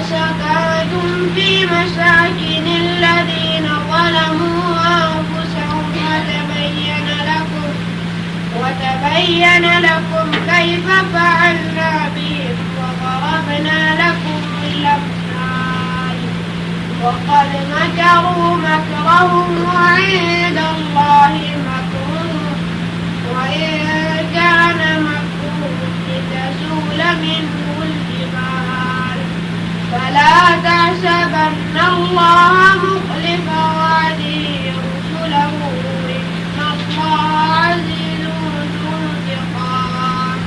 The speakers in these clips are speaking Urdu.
وسكنتم في مساكن الذين ظلموا أنفسهم وتبين لكم كيف فعلنا بهم وضربنا لكم الأمثال وقد مكروا مكرهم وعند الله مكرهم وإن كان مكرهم لتزول منه الجبال فلا تحسبن الله مخلف وعده رسله إن الله عزيز ذو انتقام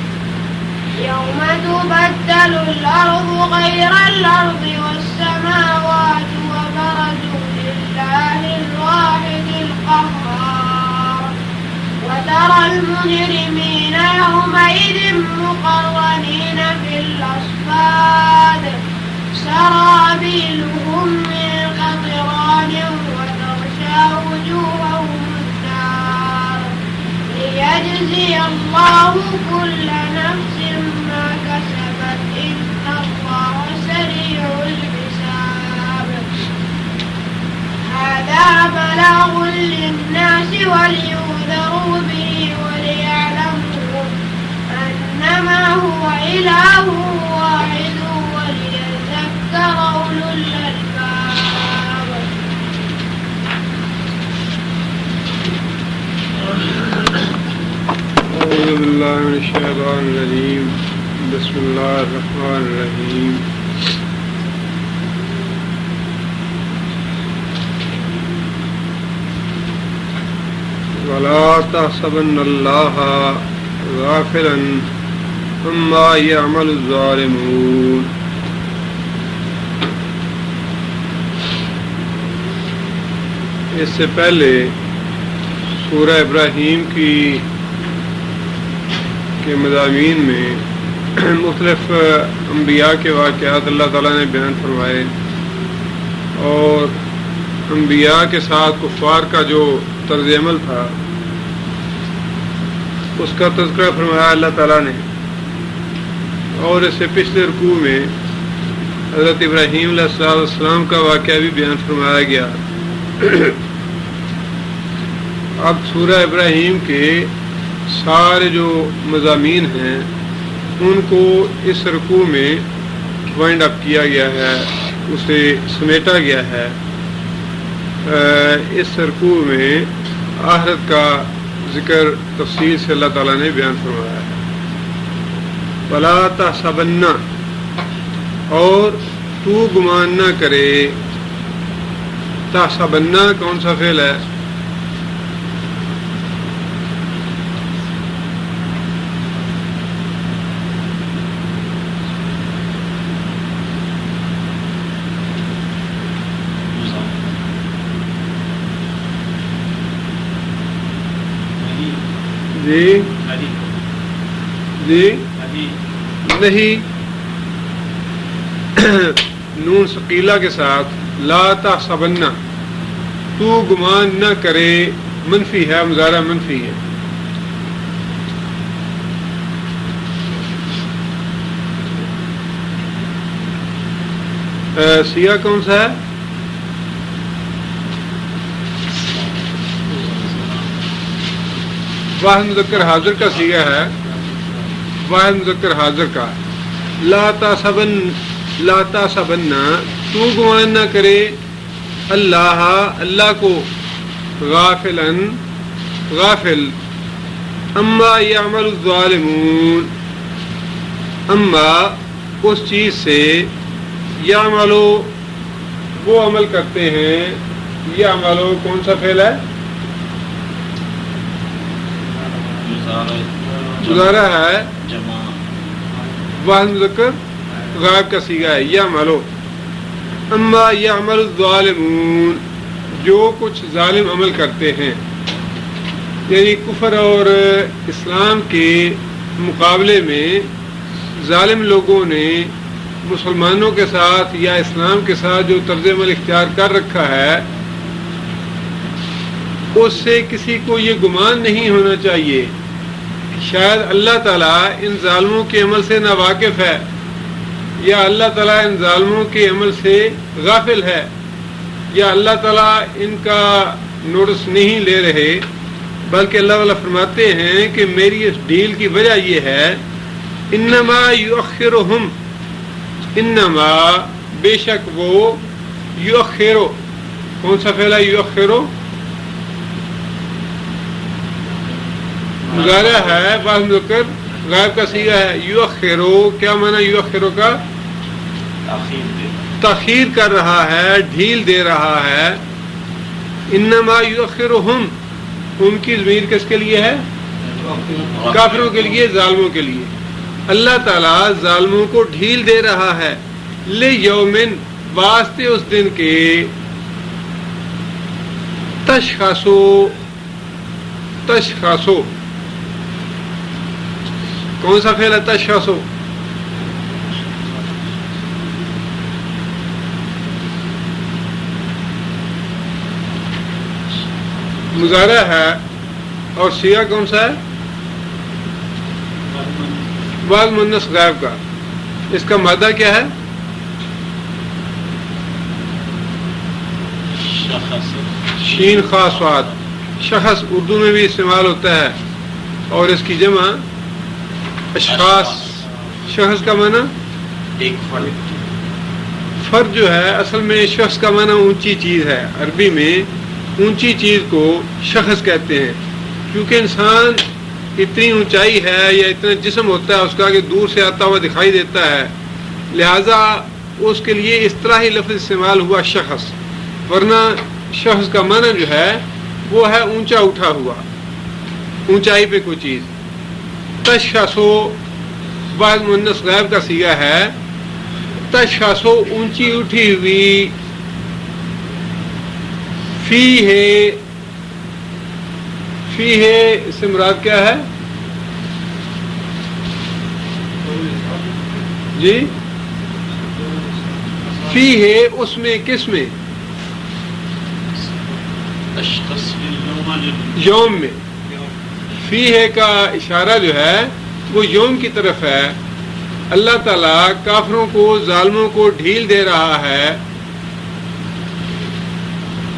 يوم تبدل الأرض غير الأرض والسماوات وبرزوا لله الواحد القهار وترى المجرمين يومئذ مقرنين في الأصفاد سرابيلهم من قطران وتغشى وجوههم النار ليجزي الله كل نفس ما كسبت إن الله سريع الحساب هذا بلاغ للناس ولينذروا به وليعلموا أنما هو إله واحد وليذكر أولو الألباب. أعوذ بالله من الشيطان الرجيم بسم الله الرحمن الرحيم ولا تحسبن الله غافلا عما يعمل الظالمون. اس سے پہلے سورہ ابراہیم کے مضامین میں مختلف انبیاء کے واقعات اللہ تعالیٰ نے بیان فرمائے اور انبیاء کے ساتھ کفار کا جو طرز عمل تھا اس کا تذکرہ فرمایا اللہ تعالیٰ نے، اور اس سے پچھلے رکوع میں حضرت ابراہیم علیہ السلام کا واقعہ بھی بیان فرمایا گیا۔ اب سورہ ابراہیم کے سارے جو مضامین ہیں ان کو اس رکوع میں وائنڈ اپ کیا گیا ہے، اسے سمیٹا گیا ہے۔ اس رکوع میں آخرت کا ذکر تفصیل سے اللہ تعالیٰ نے بیان فرمایا ہے۔ وَلَا تَحْسَبَنَّ، اور تو گمان نہ کرے۔ تحسبن کون سا فعل ہے؟ جی نہیں، نون ثقیلہ کے ساتھ لا تحسبن، تو گمان نہ کرے، منفی ہے، مضارع منفی ہے۔ سیغہ کون سا ہے؟ واحد مذکر حاضر کا سیغہ ہے، واحد مذکر حاضر کا۔ لا تحسبن، تو گمان نہ کرے، اللہ کو، غافل اما یعمل الظالمون، اما اس چیز سے، یعملو وہ عمل کرتے ہیں، یعملو کون سا فعل ہے؟ مضارع ہے، واحد مذکر غائب کا صیغہ ہے، یعملو۔ اما یعمل الظالمون، جو کچھ ظالم عمل کرتے ہیں، یعنی کفر اور اسلام کے مقابلے میں ظالم لوگوں نے مسلمانوں کے ساتھ یا اسلام کے ساتھ جو طرز عمل اختیار کر رکھا ہے، اس سے کسی کو یہ گمان نہیں ہونا چاہیے شاید اللہ تعالیٰ ان ظالموں کے عمل سے ناواقف ہے، یا اللہ تعالیٰ ان ظالموں کے عمل سے غافل ہے، یا اللہ تعالیٰ ان کا نوٹس نہیں لے رہے، بلکہ اللہ تعالیٰ فرماتے ہیں کہ میری اس ڈیل کی وجہ یہ ہے، انما یؤخرہم، انما بے شک وہ، یؤخرو کون سا فعل ہے؟ یؤخرو مضارع ہے، بعض مذکر غائب کا صیغہ ہے. یؤخرو کیا معنی یؤخرو کا؟ تاخیر کر رہا ہے، ڈھیل دے رہا ہے. انما یؤخرہم، ان کی ضمیر کس کے لیے ہے؟ کافروں کے لیے، ظالموں کے لیے. اللہ تعالیٰ ظالموں کو ڈھیل دے رہا ہے، لیومن واسطے اس دن کے، تشخصو تشخصو کون سا فعل ہے؟ تشخصو مضارع ہے، اور صیغہ کون سا ہے؟ بعض مؤنث غائب کا. اس کا مادہ کیا ہے؟ شین خاص صاد. شخص اردو میں بھی استعمال ہوتا ہے، اور اس کی جمع اشخاص. شخص کا معنی ایک فرد. فرد جو ہے اصل میں شخص کا معنی اونچی چیز ہے. عربی میں اونچی چیز کو شخص کہتے ہیں، کیونکہ انسان اتنی اونچائی ہے یا اتنا جسم ہوتا ہے اس کا کہ دور سے آتا ہوا دکھائی دیتا ہے، لہذا اس کے لیے اس طرح ہی لفظ استعمال ہوا شخص. ورنہ شخص کا معنی جو ہے وہ ہے اونچا اٹھا ہوا، اونچائی پہ کوئی چیز. تشخصو بعض مؤنث غائب کا صیغہ ہے، تشخصو اونچی اٹھی ہوئی. فی ہے، فی ہے اس سے مراد کیا ہے؟ جی فی ہے اس میں، کس میں؟ یوم میں. فی ہے کا اشارہ جو ہے وہ یوم کی طرف ہے. اللہ تعالیٰ کافروں کو، ظالموں کو ڈھیل دے رہا ہے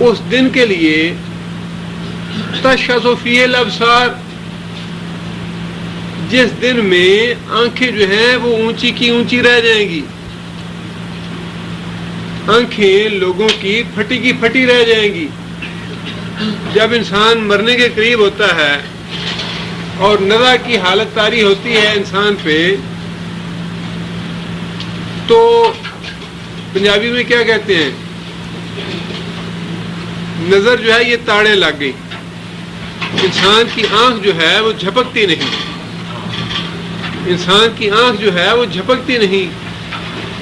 اس دن کے لیے. تشخص فیہ الابصار، جس دن میں آنکھیں جو ہیں وہ اونچی کی اونچی رہ جائیں گی. آنکھیں لوگوں کی پھٹی کی پھٹی رہ جائیں گی. جب انسان مرنے کے قریب ہوتا ہے اور نظر کی حالت طاری ہوتی ہے انسان پہ، تو پنجابی میں کیا کہتے ہیں؟ نظر جو ہے یہ تاڑے لگ گئی. انسان کی آنکھ جو ہے وہ جھپکتی نہیں، انسان کی آنکھ جو ہے وہ جھپکتی نہیں.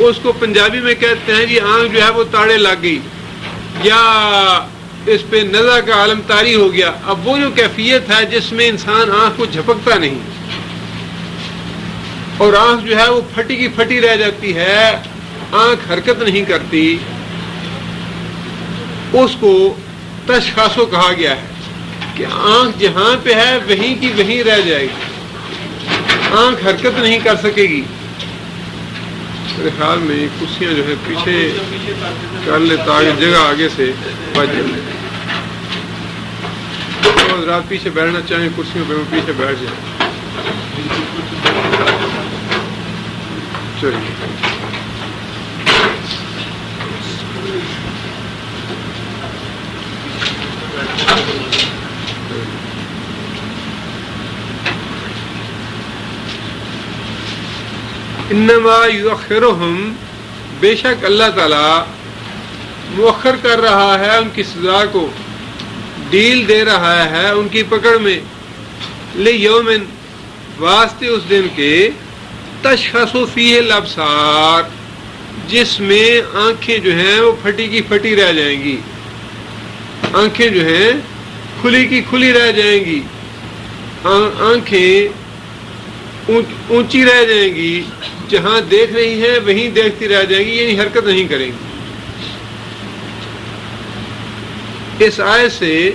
اس کو پنجابی میں کہتے ہیں یہ آنکھ جو ہے وہ تاڑے لگ گئی، یا اس پہ نظر کا عالم طاری ہو گیا. اب وہ جو کیفیت ہے جس میں انسان آنکھ کو جھپکتا نہیں اور آنکھ جو ہے وہ پھٹی کی پھٹی رہ جاتی ہے، آنکھ حرکت نہیں کرتی، اس کو تشخاصو کہا گیا ہے کہ آنکھ جہاں پہ ہے وہیں کی وہیں رہ جائے گی، آنکھ حرکت نہیں کر سکے گی. میرے خیال میں کرسیاں جو ہے پیچھے کر لے تاکہ جگہ آگے سے بچ جائے. رات پیچھے بیٹھنا چاہیں کرسیوں پہ وہ پیچھے بیٹھ جائیں. چلیے انما یؤخرہم، بے شک اللہ تعالیٰ مؤخر کر رہا ہے ان کی سزا کو، ڈیل دے رہا ہے ان کی پکڑ میں. لیومن واسطے اس دن کے، تشخص فیہ الابصار، جس میں آنکھیں جو ہیں وہ پھٹی کی پھٹی رہ جائیں گی، آنکھیں جو ہیں کھلی کی کھلی رہ جائیں گی، آنکھیں اونچی رہ جائیں گی، جہاں دیکھ رہی ہیں وہیں دیکھتی رہ جائیں گی، یعنی حرکت نہیں کریں گی. اس آیت سے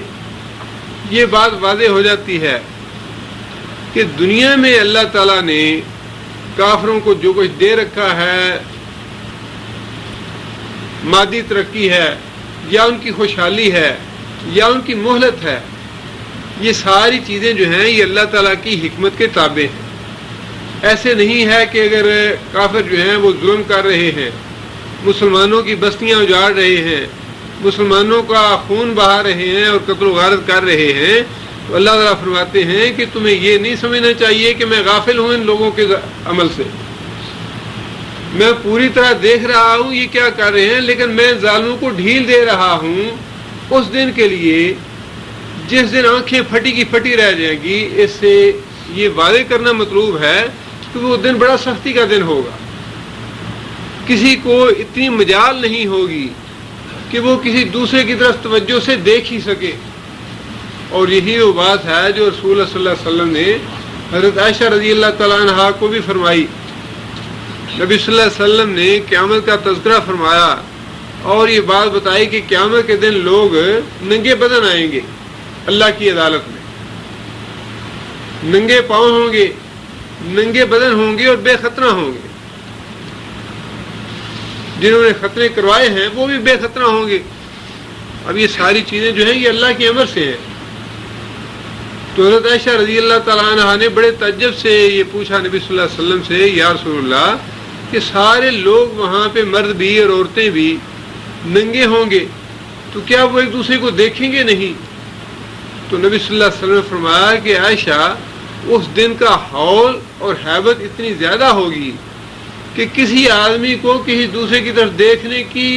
یہ بات واضح ہو جاتی ہے کہ دنیا میں اللہ تعالیٰ نے کافروں کو جو کچھ دے رکھا ہے مادی ترقی ہے یا ان کی خوشحالی ہے یا ان کی مہلت ہے، یہ ساری چیزیں جو ہیں یہ اللہ تعالیٰ کی حکمت کے تابع ہیں۔ ایسے نہیں ہے کہ اگر کافر جو ہیں وہ ظلم کر رہے ہیں، مسلمانوں کی بستیاں اجاڑ رہے ہیں، مسلمانوں کا خون بہا رہے ہیں اور قتل و غارت کر رہے ہیں، تو اللہ تعالیٰ فرماتے ہیں کہ تمہیں یہ نہیں سمجھنا چاہیے کہ میں غافل ہوں ان لوگوں کے عمل سے، میں پوری طرح دیکھ رہا ہوں یہ کیا کر رہے ہیں، لیکن میں ظالموں کو ڈھیل دے رہا ہوں اس دن کے لیے جس دن آنکھیں پھٹی کی پھٹی رہ جائیں گی۔ اس سے یہ واضح کرنا مطلوب ہے کہ وہ دن بڑا سختی کا دن ہوگا، کسی کو اتنی مجال نہیں ہوگی کہ وہ کسی دوسرے کی طرف توجہ سے دیکھ ہی سکے۔ اور یہی وہ بات ہے جو رسول اللہ صلی اللہ علیہ وسلم نے حضرت عائشہ رضی اللہ تعالیٰ عنہا کو بھی فرمائی۔ نبی صلی اللہ علیہ وسلم نے قیامت کا تذکرہ فرمایا اور یہ بات بتائی کہ قیامت کے دن لوگ ننگے بدن آئیں گے اللہ کی عدالت میں، ننگے پاؤں ہوں گے، ننگے بدن ہوں گے اور بے خطرہ ہوں گے۔ جنہوں نے خطرے کروائے ہیں وہ بھی بے خطرہ ہوں گے۔ اب یہ ساری چیزیں جو ہیں یہ اللہ کی امر سے ہیں۔ تو حضرت عائشہ رضی اللہ تعالیٰ عنہ نے بڑے تعجب سے یہ پوچھا نبی صلی اللہ علیہ وسلم سے، یا رسول اللہ کہ سارے لوگ وہاں پہ مرد بھی اور عورتیں بھی ننگے ہوں گے تو کیا وہ ایک دوسرے کو دیکھیں گے نہیں؟ تو نبی صلی اللہ علیہ وسلم نے فرمایا کہ عائشہ اس دن کا ہول اور ہیبت اتنی زیادہ ہوگی کہ کسی آدمی کو کسی دوسرے کی طرف دیکھنے کی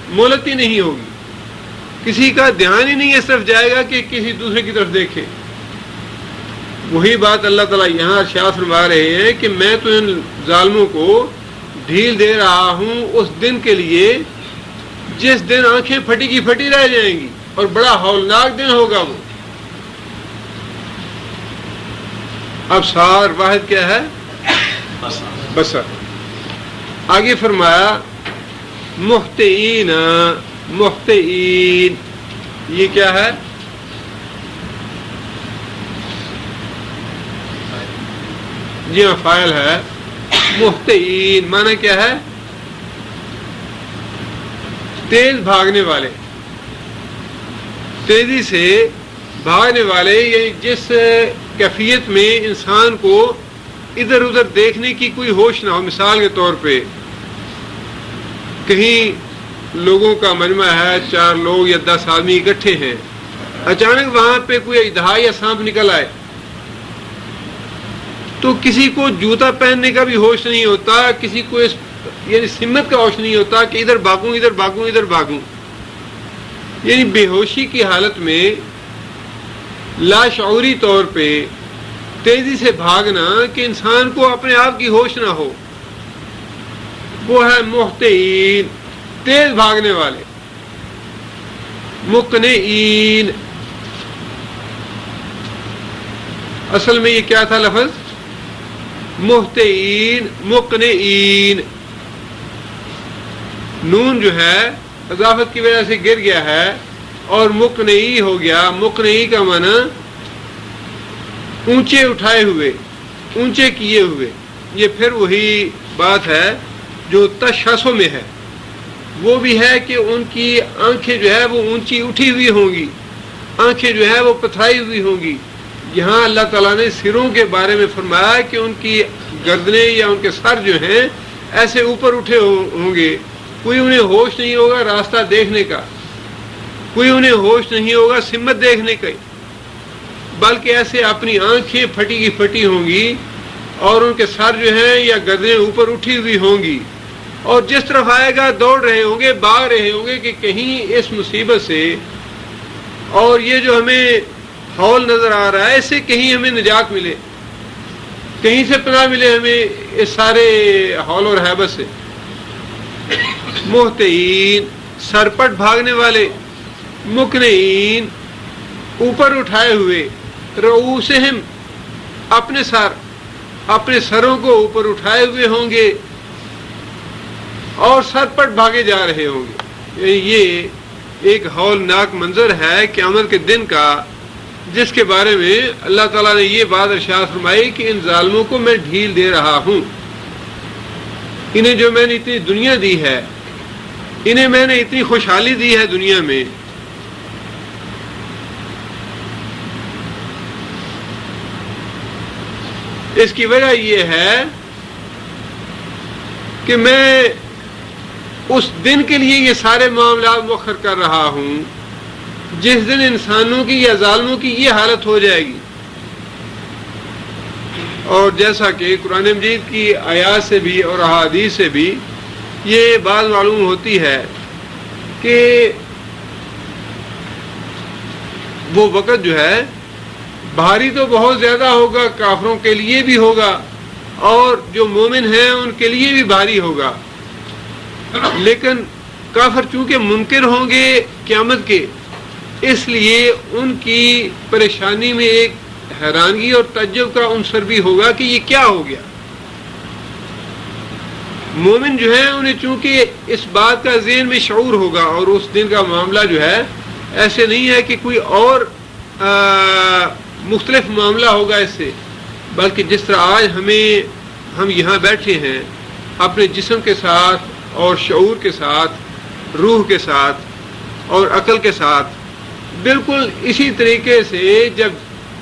مہلت ہی نہیں ہوگی، کسی کا دھیان ہی نہیں اس طرف جائے گا کہ کسی دوسرے کی طرف دیکھے۔ وہی بات اللہ تعالیٰ یہاں ارشاد فرما رہے ہیں کہ میں تو ان ظالموں کو ڈھیل دے رہا ہوں اس دن کے لیے جس دن آنکھیں پھٹی کی پھٹی رہ جائیں گی، اور بڑا ہولناک دن ہوگا وہ۔ ابصار واحد کیا ہے؟ بصر۔ آگے فرمایا مہطعین، مہطعین یہ کیا ہے؟ جی ہاں فاعل ہے۔ مہطعین معنی کیا ہے؟ تیز بھاگنے والے، تیزی سے بھاگنے والے، یعنی جس کیفیت میں انسان کو ادھر ادھر دیکھنے کی کوئی ہوش نہ ہو۔ مثال کے طور پہ کہیں لوگوں کا مجمع ہے، 4 لوگ یا 10 آدمی اکٹھے ہیں، اچانک وہاں پہ کوئی اژدہا یا سانپ نکل آئے تو کسی کو جوتا پہننے کا بھی ہوش نہیں ہوتا، کسی کو یعنی سمت کا ہوش نہیں ہوتا کہ ادھر بھاگوں ادھر بھاگوں ادھر بھاگوں۔ یعنی بے ہوشی کی حالت میں لاشعوری طور پہ تیزی سے بھاگنا کہ انسان کو اپنے آپ کی ہوش نہ ہو، وہ ہے مہطعین، تیز بھاگنے والے۔ مقنعین اصل میں یہ کیا تھا لفظ؟ مہطعین، مقنعین۔ نون جو ہے اضافت کی وجہ سے گر گیا ہے اور مقنعی ہو گیا۔ مقنعی کا معنی اونچے اٹھائے ہوئے، اونچے کیے ہوئے۔ یہ پھر وہی بات ہے جو تشخصوں میں ہے، وہ بھی ہے کہ ان کی آنکھیں جو ہے وہ اونچی اٹھی ہوئی ہوں گی، آنکھیں جو ہے وہ پتھرائی ہوئی ہوں گی۔ یہاں اللہ تعالیٰ نے سروں کے بارے میں فرمایا کہ ان کی گردنیں یا ان کے سر جو ہیں ایسے اوپر اٹھے ہوں گے، کوئی انہیں ہوش نہیں ہوگا راستہ دیکھنے کا، کوئی انہیں ہوش نہیں ہوگا سمت دیکھنے کا، بلکہ ایسے اپنی آنکھیں پھٹی کی پھٹی ہوں گی اور ان کے سر جو ہیں یا گردنیں اوپر اٹھی ہوئی ہوں گی، اور جس طرف آئے گا دوڑ رہے ہوں گے، بھاگ رہے ہوں گے کہ کہیں اس مصیبت سے اور یہ جو ہمیں ہول نظر آ رہا ہے اس سے کہیں ہمیں نجات ملے، کہیں سے پناہ ملے ہمیں اس سارے ہول اور ہیبت سے۔ مہطعین سرپٹ بھاگنے والے، مقنعین اوپر اٹھائے ہوئے، رؤوسہم اپنے سر، اپنے سروں کو اوپر اٹھائے ہوئے ہوں گے اور سرپٹ بھاگے جا رہے ہوں گے۔ یہ ایک ہولناک منظر ہے قیامت کے دن کا، جس کے بارے میں اللہ تعالیٰ نے یہ بات ارشاد فرمائی کہ ان ظالموں کو میں ڈھیل دے رہا ہوں، انہیں جو میں نے اتنی دنیا دی ہے انہیں میں نے اتنی خوشحالی دی ہے دنیا میں، اس کی وجہ یہ ہے کہ میں اس دن کے لیے یہ سارے معاملات مؤخر کر رہا ہوں جس دن انسانوں کی یا ظالموں کی یہ حالت ہو جائے گی. اور جیسا کہ قرآن مجید کی آیات سے بھی اور احادیث سے بھی یہ بات معلوم ہوتی ہے کہ وہ وقت جو ہے بھاری تو بہت زیادہ ہوگا، کافروں کے لیے بھی ہوگا اور جو مومن ہیں ان کے لیے بھی بھاری ہوگا. لیکن کافر چونکہ منکر ہوں گے قیامت کے، اس لیے ان کی پریشانی میں ایک حیرانگی اور تعجب کا عنصر بھی ہوگا کہ یہ کیا ہو گیا. مومن جو ہے انہیں چونکہ اس بات کا ذہن میں شعور ہوگا، اور اس دن کا معاملہ جو ہے ایسے نہیں ہے کہ کوئی اور مختلف معاملہ ہوگا اس سے، بلکہ جس طرح آج ہم یہاں بیٹھے ہیں اپنے جسم کے ساتھ اور شعور کے ساتھ، روح کے ساتھ اور عقل کے ساتھ، بالکل اسی طریقے سے جب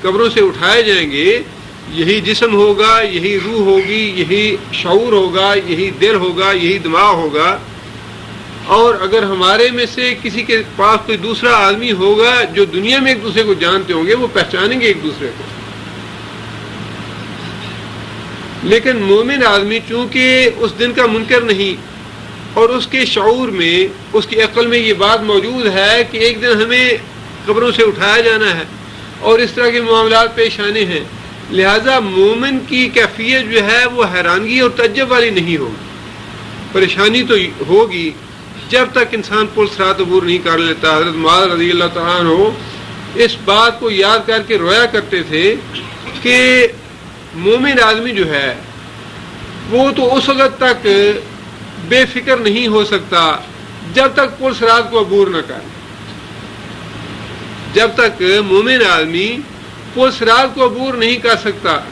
قبروں سے اٹھائے جائیں گے یہی جسم ہوگا، یہی روح ہوگی، یہی شعور ہوگا، یہی دل ہوگا، یہی دماغ ہوگا. اور اگر ہمارے میں سے کسی کے پاس کوئی دوسرا آدمی ہوگا جو دنیا میں ایک دوسرے کو جانتے ہوں گے، وہ پہچانیں گے ایک دوسرے کو. لیکن مومن آدمی چونکہ اس دن کا منکر نہیں اور اس کے شعور میں، اس کی عقل میں یہ بات موجود ہے کہ ایک دن ہمیں قبروں سے اٹھایا جانا ہے اور اس طرح کے معاملات پیش آنے ہیں، لہذا مومن کی کیفیت جو ہے وہ حیرانگی اور تعجب والی نہیں ہوگی. پریشانی تو ہوگی جب تک انسان پل صراط عبور نہیں کر لیتا. حضرت معاذ رضی اللہ تعالیٰ عنہ اس بات کو یاد کر کے رویا کرتے تھے کہ مومن آدمی جو ہے وہ تو اس وقت تک بے فکر نہیں ہو سکتا جب تک پل صراط کو عبور نہ کرے. جب تک مومن آدمی پل صراط کو عبور نہیں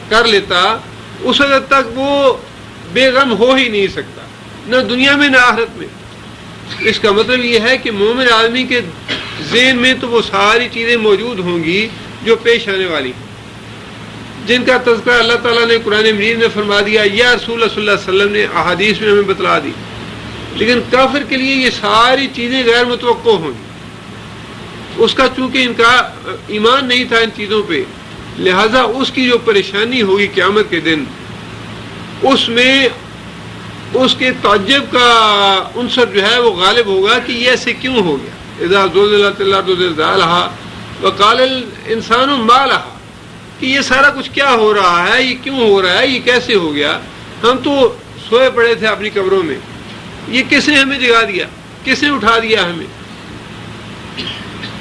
کر لیتا اس وقت تک وہ بے غم ہو ہی نہیں سکتا، نہ دنیا میں نہ آخرت میں. اس کا مطلب یہ ہے کہ مومن آدمی کے ذہن میں تو وہ ساری چیزیں موجود ہوں گی جو پیش آنے والی ہیں، جن کا تذکرہ اللہ تعالیٰ نے قرآن مجید میں فرما دیا یا رسول اللہ صلی اللہ علیہ وسلم نے احادیث میں ہمیں بتلا دی. لیکن کافر کے لیے یہ ساری چیزیں غیر متوقع ہوں گی. اس کا چونکہ ان کا ایمان نہیں تھا ان چیزوں پہ، لہذا اس کی جو پریشانی ہوگی قیامت کے دن، اس میں اس کے تعجب کا عنصر جو ہے وہ غالب ہوگا کہ یہ ایسے کیوں ہو گیا. اذا زلزلت الارض زلزالها وقال الانسان ما لها، کہ یہ سارا کچھ کیا ہو رہا ہے، یہ کیوں ہو رہا ہے، یہ کیسے ہو گیا. ہم تو سوئے پڑے تھے اپنی قبروں میں، یہ کس نے ہمیں جگا دیا، کس نے اٹھا دیا ہمیں.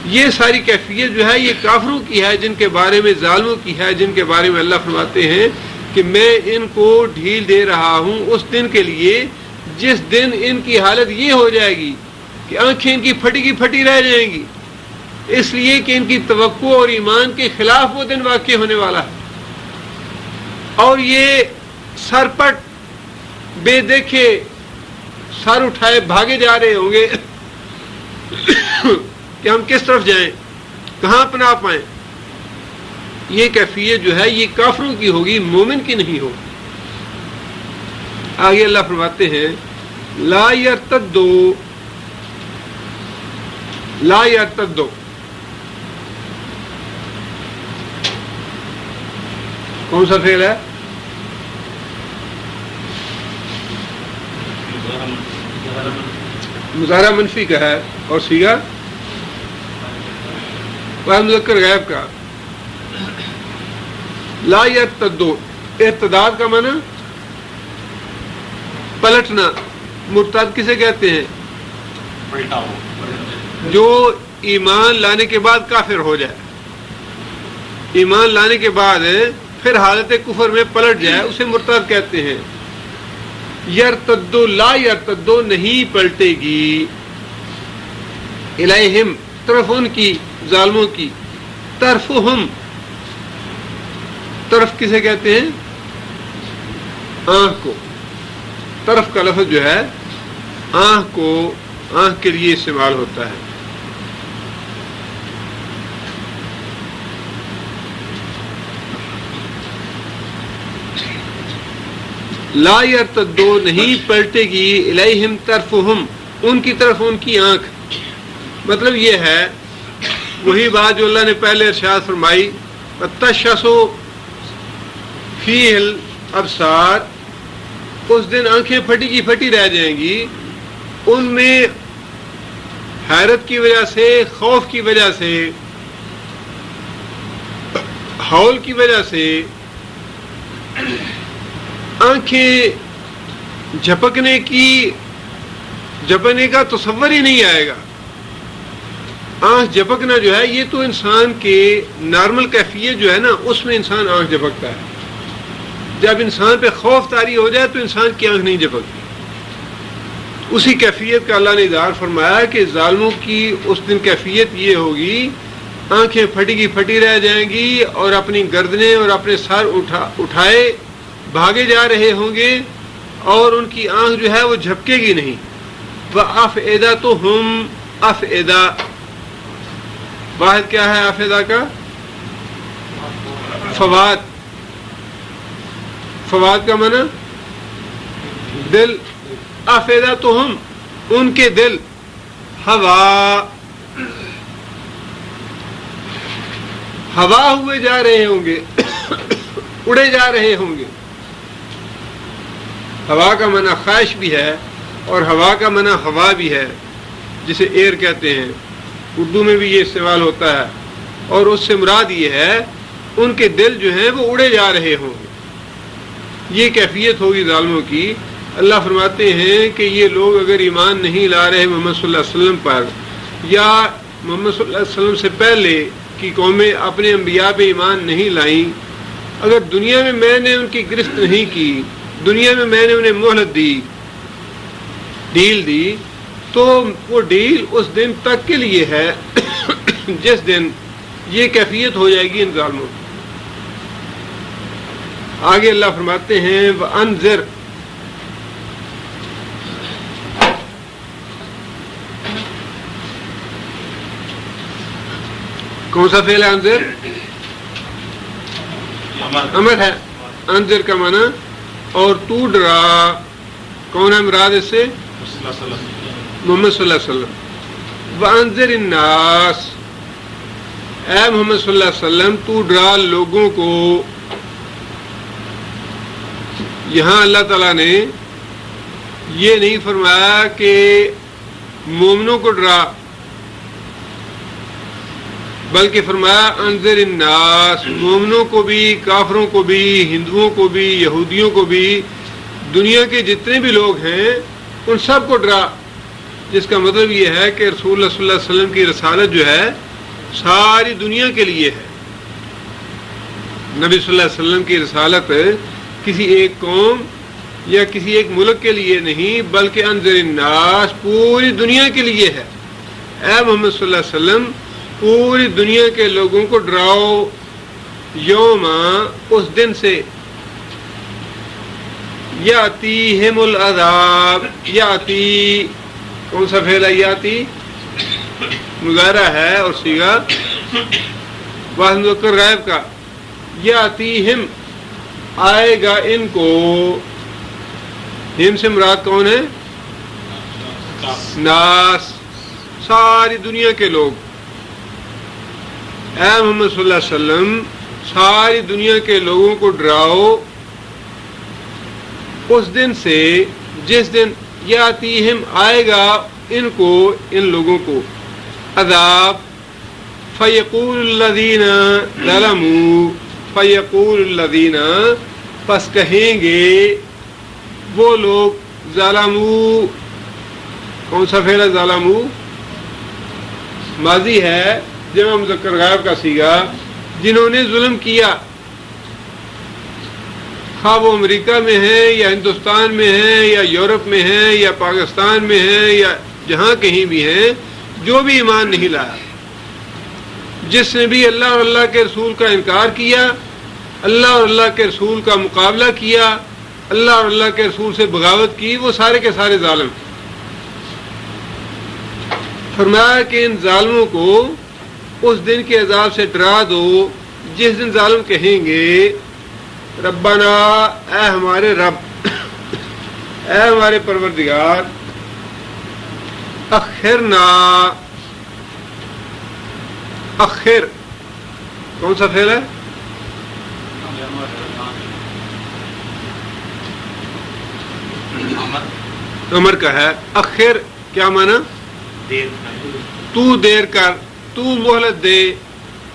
یہ ساری کیفیت جو ہے یہ کافروں کی ہے، جن کے بارے میں، ظالموں کی ہے، جن کے بارے میں اللہ فرماتے ہیں کہ میں ان کو ڈھیل دے رہا ہوں اس دن کے لیے جس دن ان کی حالت یہ ہو جائے گی کہ آنکھیں ان کی پھٹی کی پھٹی رہ جائیں گی، اس لیے کہ ان کی توقع اور ایمان کے خلاف وہ دن واقع ہونے والا ہے. اور یہ سرپٹ بے دیکھے سر اٹھائے بھاگے جا رہے ہوں گے کہ ہم کس طرف جائیں، کہاں پناہ پائیں. یہ کیفیت جو ہے یہ کافروں کی ہوگی، مومن کی نہیں ہوگی. آگے اللہ فرماتے ہیں لا یرتدو، لا یرتدو، کون سا فعل ہے؟ مضارع منفی کا ہے اور صیغہ مذکر غائب کا. لا یرتدو، ارتداد کا معنی پلٹنا. مرتد کسے کہتے ہیں؟ جو ایمان لانے کے بعد کافر ہو جائے، ایمان لانے کے بعد پھر حالت کفر میں پلٹ جائے، اسے مرتد کہتے ہیں. یرتدو، لا یرتدو، نہیں پلٹے گی، الیہم، طرف ان کی، ظالموں کی. طرفہم، طرف کسے کہتے ہیں؟ آنکھ کو. طرف کا لفظ جو ہے آنکھ کو آنکھ کے لیے استعمال ہوتا ہے. لا یرتدو نہیں پلٹے گی الیہم طرفہم ان کی طرف ان کی آنکھ. مطلب یہ ہے وہی بات جو اللہ نے پہلے ارشاد فرمائی تشخصو فیہ الابصار. اس دن آنکھیں پھٹی کی پھٹی رہ جائیں گی. ان میں حیرت کی وجہ سے، خوف کی وجہ سے، ہول کی وجہ سے آنکھیں جھپکنے کا تصور ہی نہیں آئے گا. آنکھ جھپکنا جو ہے یہ تو انسان کے نارمل کیفیت جو ہے نا اس میں انسان آنکھ جھپکتا ہے. جب انسان پہ خوف طاری ہو جائے تو انسان کی آنکھ نہیں جھپکتی. اسی کیفیت کا اللہ نے اظہار فرمایا کہ ظالموں کی اس دن کیفیت یہ ہوگی آنکھیں پھٹی کی پھٹی رہ جائیں گی اور اپنی گردنیں اور اپنے سر اٹھائے بھاگے جا رہے ہوں گے اور ان کی آنکھ جو ہے وہ جھپکے گی نہیں. وَأَفْئِدَتُهُمْ أَفْئِدَةٌ واحد کیا ہے افیدہ کا؟ فواد. فواد کا معنی دل. افیدتہم ان کے دل ہوا ہوئے جا رہے ہوں گے اڑے جا رہے ہوں گے. ہوا کا معنی خواہش بھی ہے اور ہوا کا معنی ہوا بھی ہے جسے ایئر کہتے ہیں. اردو میں بھی یہ استعمال ہوتا ہے اور اس سے مراد یہ ہے ان کے دل جو ہیں وہ اڑے جا رہے ہوں گے. یہ کیفیت ہوگی ظالموں کی. اللہ فرماتے ہیں کہ یہ لوگ اگر ایمان نہیں لا رہے محمد صلی اللہ علیہ وسلم پر یا محمد صلی اللہ علیہ وسلم سے پہلے کی قومیں اپنے انبیاء پہ ایمان نہیں لائیں، اگر دنیا میں نے ان کی گرفت نہیں کی، دنیا میں نے انہیں مہلت دی، ڈیل دی، تو وہ ڈیل اس دن تک کے لیے ہے جس دن یہ کیفیت ہو جائے گی ان ظالموں. آگے اللہ فرماتے ہیں وَأَنذِرْ کون سا فعل ہے؟ انذر امر ہے. انذر کا معنی اور تو ڈرا. کون ہے مراد اس سے؟ محمد صلی اللہ علیہ وسلم. وَأَنذِرِ النَّاسِ اے محمد صلی اللہ علیہ وسلم تو ڈرا لوگوں کو. یہاں اللہ تعالیٰ نے یہ نہیں فرمایا کہ مومنوں کو ڈرا، بلکہ فرمایا انذر الناس، مومنوں کو بھی، کافروں کو بھی، ہندوؤں کو بھی، یہودیوں کو بھی، دنیا کے جتنے بھی لوگ ہیں ان سب کو ڈرا. جس کا مطلب یہ ہے کہ رسول اللہ صلی اللہ علیہ وسلم کی رسالت جو ہے ساری دنیا کے لیے ہے. نبی صلی اللہ علیہ وسلم کی رسالت کسی ایک قوم یا کسی ایک ملک کے لیے نہیں بلکہ انذر الناس پوری دنیا کے لیے ہے. اے محمد صلی اللہ علیہ وسلم پوری دنیا کے لوگوں کو ڈراؤ یوم اس دن سے یاتیہم العذاب. یاتی کون سا فعل ہے؟ یاتی مضارع ہے اور صیغہ واحد مذکر غائب کا. یاتیہم آئے گا ان کو. ہم سے مراد کون ہے؟ ناس ساری دنیا کے لوگ. اے محمد صلی اللہ علیہ وسلم ساری دنیا کے لوگوں کو ڈراؤ اس دن سے جس دن یاتیہم آئے گا ان کو، ان لوگوں کو عذاب. فیقول الذین ظلموا، فیقول الذین پس کہیں گے وہ لوگ ظلموا. کون سا فعل ہے ظلموا؟ ماضی ہے جمع مذکر غائب کا صیغہ. جنہوں نے ظلم کیا، خواہ وہ امریکہ میں ہیں یا ہندوستان میں ہیں یا یورپ میں ہیں یا پاکستان میں ہیں یا جہاں کہیں بھی ہیں، جو بھی ایمان نہیں لایا، جس نے بھی اللہ اور اللہ کے رسول کا انکار کیا، اللہ اور اللہ کے رسول کا مقابلہ کیا، اللہ اور اللہ کے رسول سے بغاوت کی، وہ سارے کے سارے ظالم. فرمایا کہ ان ظالموں کو اس دن کے عذاب سے ڈرا دو جس دن ظالم کہیں گے ربنا، اے ہمارے رب، اے ہمارے پروردگار، اخرنا، اخر کون سا فعل ہے؟ امر کا ہے. اخر کیا مانا؟ تو دیر کر، تو مہلت دے،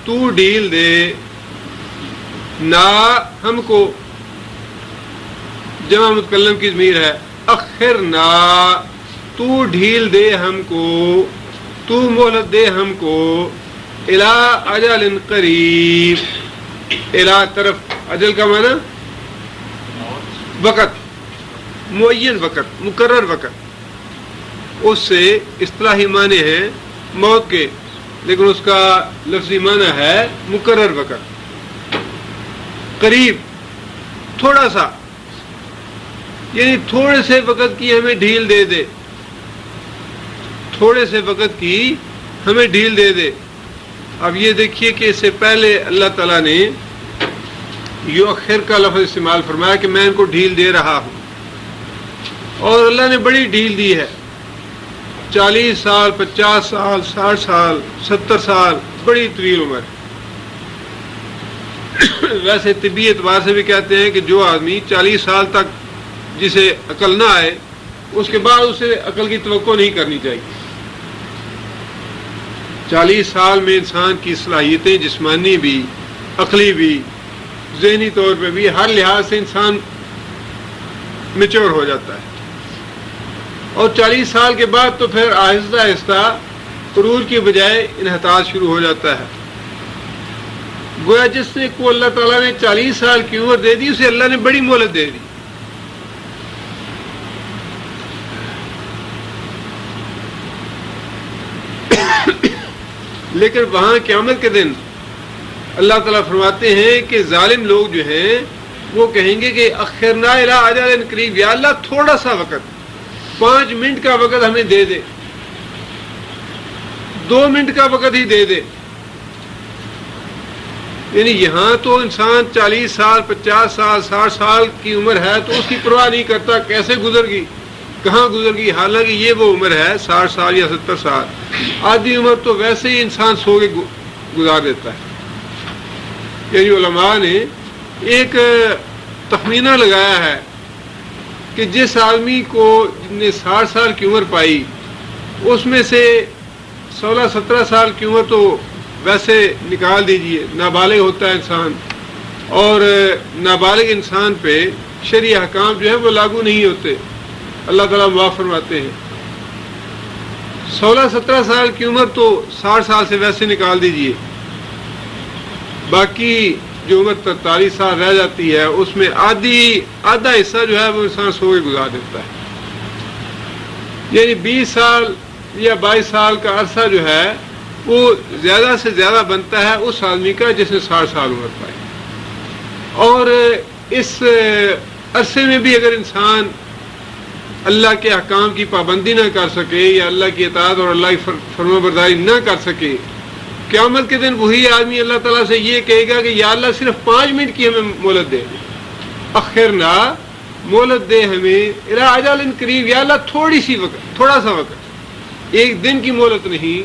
تو ڈھیل دے. نا ہم کو، جمع متکلم کی ضمیر ہے. اخرنا، تو ڈھیل دے ہم کو، تو مہلت دے ہم کو. الی اجل قریب، الی طرف، اجل کا معنی وقت، معین وقت، مقرر وقت. اس سے اصطلاحی معنی ہیں موت کے، لیکن اس کا لفظی معنی ہے مقرر وقت. قریب، تھوڑا سا، یعنی تھوڑے سے وقت کی ہمیں ڈھیل دے دے، تھوڑے سے وقت کی ہمیں ڈھیل دے دے. اب یہ دیکھیے کہ اس سے پہلے اللہ تعالیٰ نے یؤخر کا لفظ استعمال فرمایا کہ میں ان کو ڈھیل دے رہا ہوں، اور اللہ نے بڑی ڈھیل دی ہے. 40 سال، 50 سال، 60 سال، 70 سال، بڑی طویل عمر. ویسے طبی اعتبار سے بھی کہتے ہیں کہ جو آدمی 40 سال تک جسے عقل نہ آئے، اس کے بعد اسے عقل کی توقع نہیں کرنی چاہیے. 40 سال میں انسان کی صلاحیتیں جسمانی بھی، عقلی بھی، ذہنی طور پہ بھی، ہر لحاظ سے انسان میچور ہو جاتا ہے. اور 40 سال کے بعد تو پھر آہستہ آہستہ عروج کی بجائے انحطاط شروع ہو جاتا ہے. گویا جس نے کو اللہ تعالیٰ نے 40 سال کی عمر دے دی، اسے اللہ نے بڑی مہلت دے دی. لیکن وہاں قیامت کے دن اللہ تعالیٰ فرماتے ہیں کہ ظالم لوگ جو ہیں وہ کہیں گے کہ اخرنا الی اجل قریب، یا اللہ تھوڑا سا وقت، 5 منٹ کا وقت ہمیں دے دے، 2 منٹ کا وقت ہی دے دے. یعنی یہاں تو انسان 40 سال، 50 سال، 60 سال کی عمر ہے تو اس کی پرواہ نہیں کرتا کیسے گزر گئی، کہاں گزر گئی، حالانکہ یہ وہ عمر ہے 60 سال یا 70 سال. آدھی عمر تو ویسے ہی انسان سو کے گزار دیتا ہے. یعنی علماء نے ایک تخمینہ لگایا ہے کہ جس آدمی کو جن نے 60 سال کی عمر پائی، اس میں سے 16-17 سال کی عمر تو ویسے نکال دیجئے، نابالغ ہوتا ہے انسان، اور نابالغ انسان پہ شرعی احکام جو ہے وہ لاگو نہیں ہوتے. اللہ تعالیٰ معاف فرماتے ہیں. 16-17 سال کی عمر تو 60 سال سے ویسے نکال دیجئے، باقی جو عمر 43 سال رہ جاتی ہے اس میں آدھا حصہ جو ہے وہ انسان سو کے گزار دیتا ہے. یعنی 20 سال یا 22 سال کا عرصہ جو ہے وہ زیادہ سے زیادہ بنتا ہے اس آدمی کا جس نے 60 سال عمر پائی. اور اس عرصے میں بھی اگر انسان اللہ کے احکام کی پابندی نہ کر سکے یا اللہ کی اطاعت اور اللہ کی فرما برداری نہ کر سکے، قیامت کے دن وہی آدمی اللہ تعالیٰ سے یہ کہے گا کہ یا اللہ صرف 5 منٹ کی ہمیں مہلت دے دے، اخرنا، مہلت دے ہمیں الی اجل قریب، یا اللہ تھوڑی سی وقت، تھوڑا سا وقت، 1 دن کی مہلت نہیں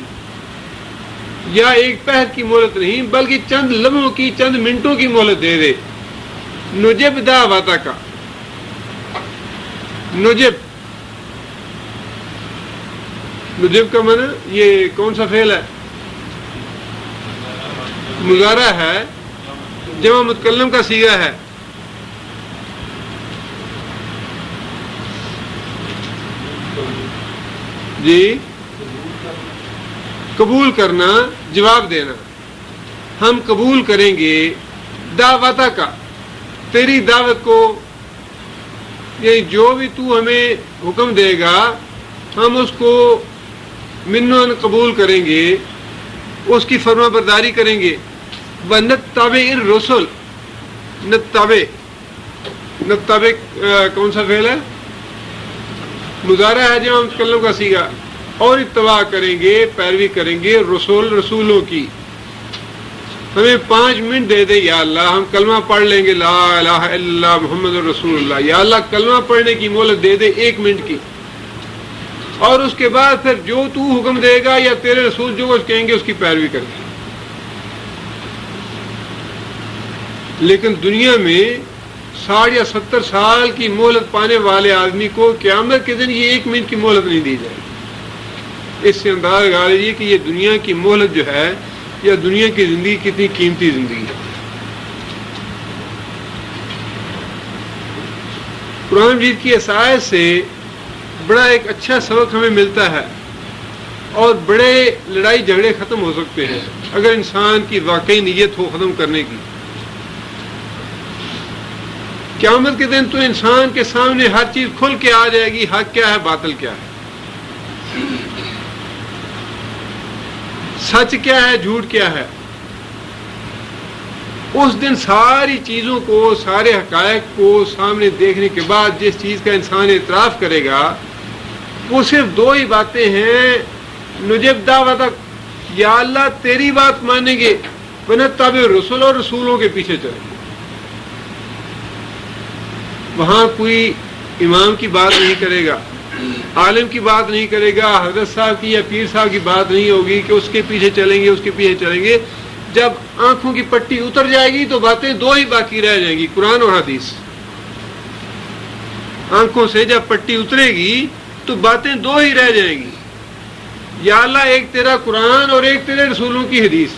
یا 1 پہر کی مہلت نہیں، بلکہ چند لمحوں کی، چند منٹوں کی مہلت دے دے. نجب دعواتا کا، نجب کا معنی یہ کون سا فعل ہے؟ مضارع ہے، جمع متکلم کا صیغہ ہے. جی، قبول کرنا، جواب دینا. ہم قبول کریں گے دعوت کا، تیری دعوت کو، یعنی جو بھی تو ہمیں حکم دے گا ہم اس کو منن قبول کریں گے، اس کی فرما برداری کریں گے. وَنَتَّبِعِ الرُّسُلَ، نتبع کون سا فعل ہے؟ مضارع ہے جمع متکلم کا صیغہ. اور اتباع کریں گے، پیروی کریں گے رسولوں کی. ہمیں 5 منٹ دے دے یا اللہ، ہم کلمہ پڑھ لیں گے لا الہ الا اللہ محمد رسول اللہ. یا اللہ کلمہ پڑھنے کی مہلت دے دے 1 منٹ کی، اور اس کے بعد پھر جو تو حکم دے گا یا تیرے رسول جو کچھ کہیں گے اس کی پیروی کریں گے. لیکن دنیا میں 60 یا 70 سال کی مہلت پانے والے آدمی کو قیامت کے دن یہ 1 منٹ کی مہلت نہیں دی جائے گی. اس سے اندازہ لگا لیجیے کہ یہ دنیا کی مہلت جو ہے یا دنیا کی زندگی کتنی قیمتی زندگی ہے. قرآن مجید کی اس آیت سے بڑا ایک اچھا سبق ہمیں ملتا ہے، اور بڑے لڑائی جھگڑے ختم ہو سکتے ہیں اگر انسان کی واقعی نیت ہو ختم کرنے کی. قیامت کے دن تو انسان کے سامنے ہر چیز کھل کے آ جائے گی، حق کیا ہے باطل کیا ہے، سچ کیا ہے جھوٹ کیا ہے. اس دن ساری چیزوں کو، سارے حقائق کو سامنے دیکھنے کے بعد جس چیز کا انسان اعتراف کرے گا وہ صرف 2 ہی باتیں ہیں. نجب دعوتک، یا اللہ تیری بات مانیں گے، ونتبع الرسل، اور رسولوں کے پیچھے چلیں گے. وہاں کوئی امام کی بات نہیں کرے گا، عالم کی بات نہیں کرے گا، حضرت صاحب کی یا پیر صاحب کی بات نہیں ہوگی کہ اس کے پیچھے چلیں گے، اس کے پیچھے چلیں گے. جب آنکھوں کی پٹی اتر جائے گی تو باتیں 2 ہی باقی رہ جائیں گی، قرآن اور حدیث. آنکھوں سے جب پٹی اترے گی تو باتیں 2 ہی رہ جائیں گی، یا اللہ ایک تیرا قرآن اور ایک تیرے رسولوں کی حدیث.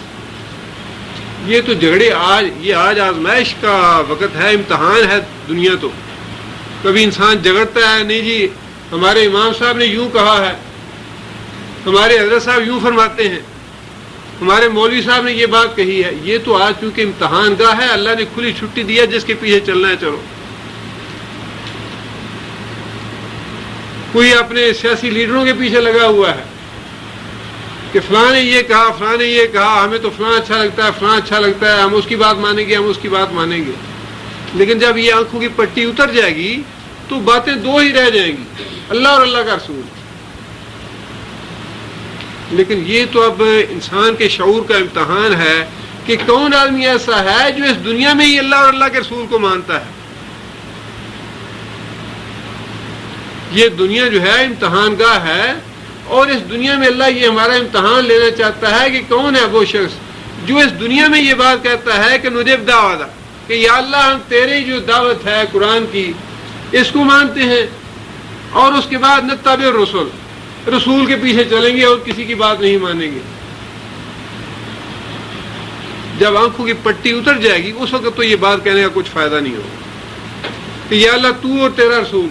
یہ تو جھگڑے آج آزمائش کا وقت ہے، امتحان ہے. دنیا تو کبھی انسان جھگڑتا ہے، نہیں جی ہمارے امام صاحب نے یوں کہا ہے، ہمارے حضرت صاحب یوں فرماتے ہیں، ہمارے مولوی صاحب نے یہ بات کہی ہے. یہ تو آج چونکہ امتحان گاہ ہے، اللہ نے کھلی چھٹی دی ہے، جس کے پیچھے چلنا ہے چلو. کوئی اپنے سیاسی لیڈروں کے پیچھے لگا ہوا ہے کہ فلاں نے یہ کہا، فلاں نے یہ کہا، ہمیں تو فلاں اچھا لگتا ہے، فلاں اچھا لگتا ہے، ہم اس کی بات مانیں گے، ہم اس کی بات مانیں گے. لیکن جب یہ آنکھوں کی پٹی اتر جائے گی تو باتیں 2 ہی رہ جائیں گی، اللہ اور اللہ کا رسول. لیکن یہ تو اب انسان کے شعور کا امتحان ہے کہ کون آدمی ایسا ہے جو اس دنیا میں ہی اللہ اور اللہ کے رسول کو مانتا ہے. یہ دنیا جو ہے امتحان گاہ ہے، اور اس دنیا میں اللہ یہ ہمارا امتحان لینا چاہتا ہے کہ کون ہے وہ شخص جو اس دنیا میں یہ بات کہتا ہے کہ نجب دعوت، کہ یا اللہ ہم تیری جو دعوت ہے قرآن کی اس کو مانتے ہیں، اور اس کے بعد نتبع الرسل، رسول کے پیچھے چلیں گے اور کسی کی بات نہیں مانیں گے. جب آنکھوں کی پٹی اتر جائے گی اس وقت تو یہ بات کہنے کا کچھ فائدہ نہیں ہوگا کہ یا اللہ تو اور تیرا رسول.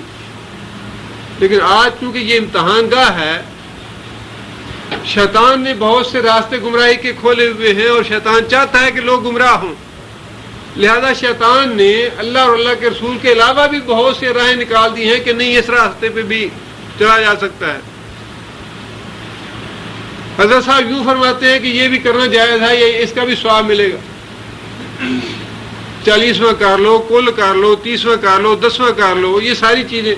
لیکن آج چونکہ یہ امتحان گاہ ہے، شیطان نے بہت سے راستے گمراہی کے کھولے ہوئے ہیں، اور شیطان چاہتا ہے کہ لوگ گمراہ ہوں. لہذا شیطان نے اللہ اور اللہ کے رسول کے علاوہ بھی بہت سے راہیں نکال دی ہیں کہ نہیں اس راستے پہ بھی چلا جا سکتا ہے. حضرت صاحب یوں فرماتے ہیں کہ یہ بھی کرنا جائز ہے، یہ اس کا بھی ثواب ملے گا. 40واں کر لو، کل کر لو، 30واں کر لو، 10واں کر لو، یہ ساری چیزیں.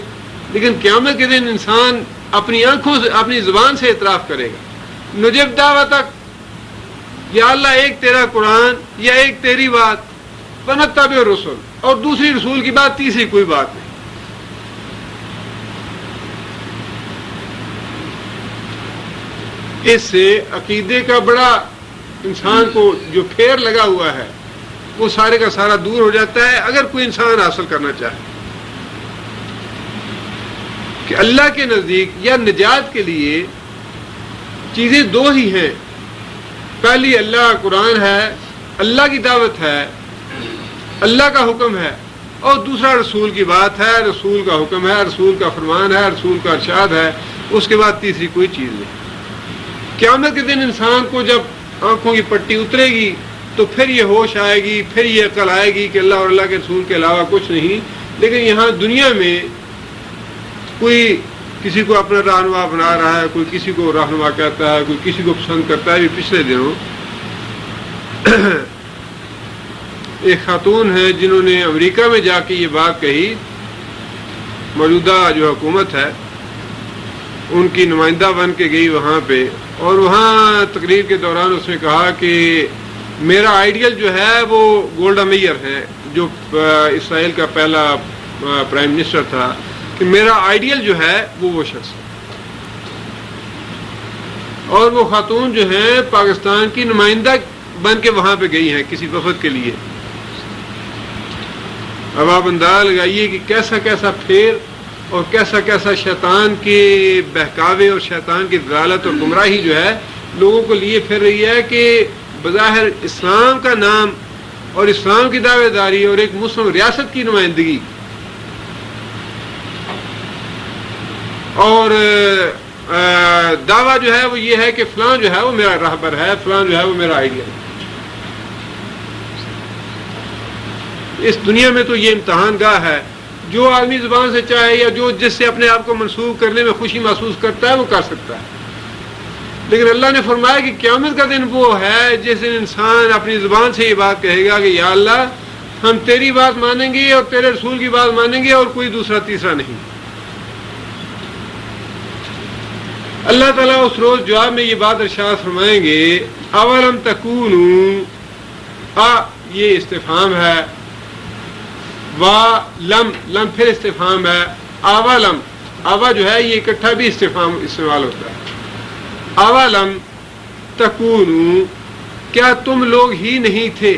لیکن قیامت کے دن انسان اپنی آنکھوں سے، اپنی زبان سے اعتراف کرے گا. نجب دعوتک، یا اللہ ایک تیرا قرآن یا ایک تیری بات، ونتبع الرسل، اور دوسری رسول کی بات، تیسری کوئی بات نہیں. اس سے عقیدے کا بڑا انسان کو جو پھیر لگا ہوا ہے وہ سارے کا سارا دور ہو جاتا ہے اگر کوئی انسان حاصل کرنا چاہے کہ اللہ کے نزدیک یا نجات کے لیے چیزیں 2 ہی ہیں. پہلی اللہ قرآن ہے، اللہ کی دعوت ہے، اللہ کا حکم ہے، اور دوسرا رسول کی بات ہے، رسول کا حکم ہے، رسول کا فرمان ہے، رسول کا ارشاد ہے. اس کے بعد تیسری کوئی چیز نہیں. قیامت کے دن انسان کو جب آنکھوں کی پٹی اترے گی تو پھر یہ ہوش آئے گی، پھر یہ عقل آئے گی کہ اللہ اور اللہ کے رسول کے علاوہ کچھ نہیں. لیکن یہاں دنیا میں کوئی کسی کو اپنا رہنما بنا رہا ہے، کوئی کسی کو رہنما کہتا ہے، کوئی کسی کو پسند کرتا ہے. بھی پچھلے دنوں ایک خاتون ہے جنہوں نے امریکہ میں جا کے یہ بات کہی. موجودہ جو حکومت ہے ان کی نمائندہ بن کے گئی وہاں پہ، اور وہاں تقریر کے دوران اس نے کہا کہ میرا آئیڈیل جو ہے وہ گولڈا میئر ہے، جو اسرائیل کا پہلا پرائم منسٹر تھا، کہ میرا آئیڈیل جو ہے وہ شخص ہے. اور وہ خاتون جو ہیں پاکستان کی نمائندہ بن کے وہاں پہ گئی ہیں کسی وفد کے لیے. اب آپ اندازہ لگائیے کہ کیسا کیسا پھیر اور کیسا کیسا شیطان کے بہکاوے اور شیطان کی ضلالت اور گمراہی جو ہے لوگوں کو لیے پھر رہی ہے کہ بظاہر اسلام کا نام اور اسلام کی دعوے داری اور ایک مسلم ریاست کی نمائندگی اور دعویٰ جو ہے وہ یہ ہے کہ فلاں جو ہے وہ میرا رہبر ہے، فلاں جو ہے وہ میرا آئیڈیل ہے. اس دنیا میں تو یہ امتحان گاہ ہے، جو آدمی زبان سے چاہے یا جو جس سے اپنے آپ کو منسوخ کرنے میں خوشی محسوس کرتا ہے وہ کر سکتا ہے. لیکن اللہ نے فرمایا کہ قیامت کا دن وہ ہے جس دن انسان اپنی زبان سے یہ بات کہے گا کہ یا اللہ ہم تیری بات مانیں گے اور تیرے رسول کی بات مانیں گے اور کوئی دوسرا تیسرا نہیں. اللہ تعالیٰ اس روز جواب میں یہ بات ارشاد فرمائیں گے اولم تکونوا، یہ استفہام ہے، وا لم، لم پھر استفہام ہے، اولم، اوا جو ہے یہ اکٹھا بھی استفہام استعمال ہوتا ہے. اولم تکونوا، کیا تم لوگ ہی نہیں تھے.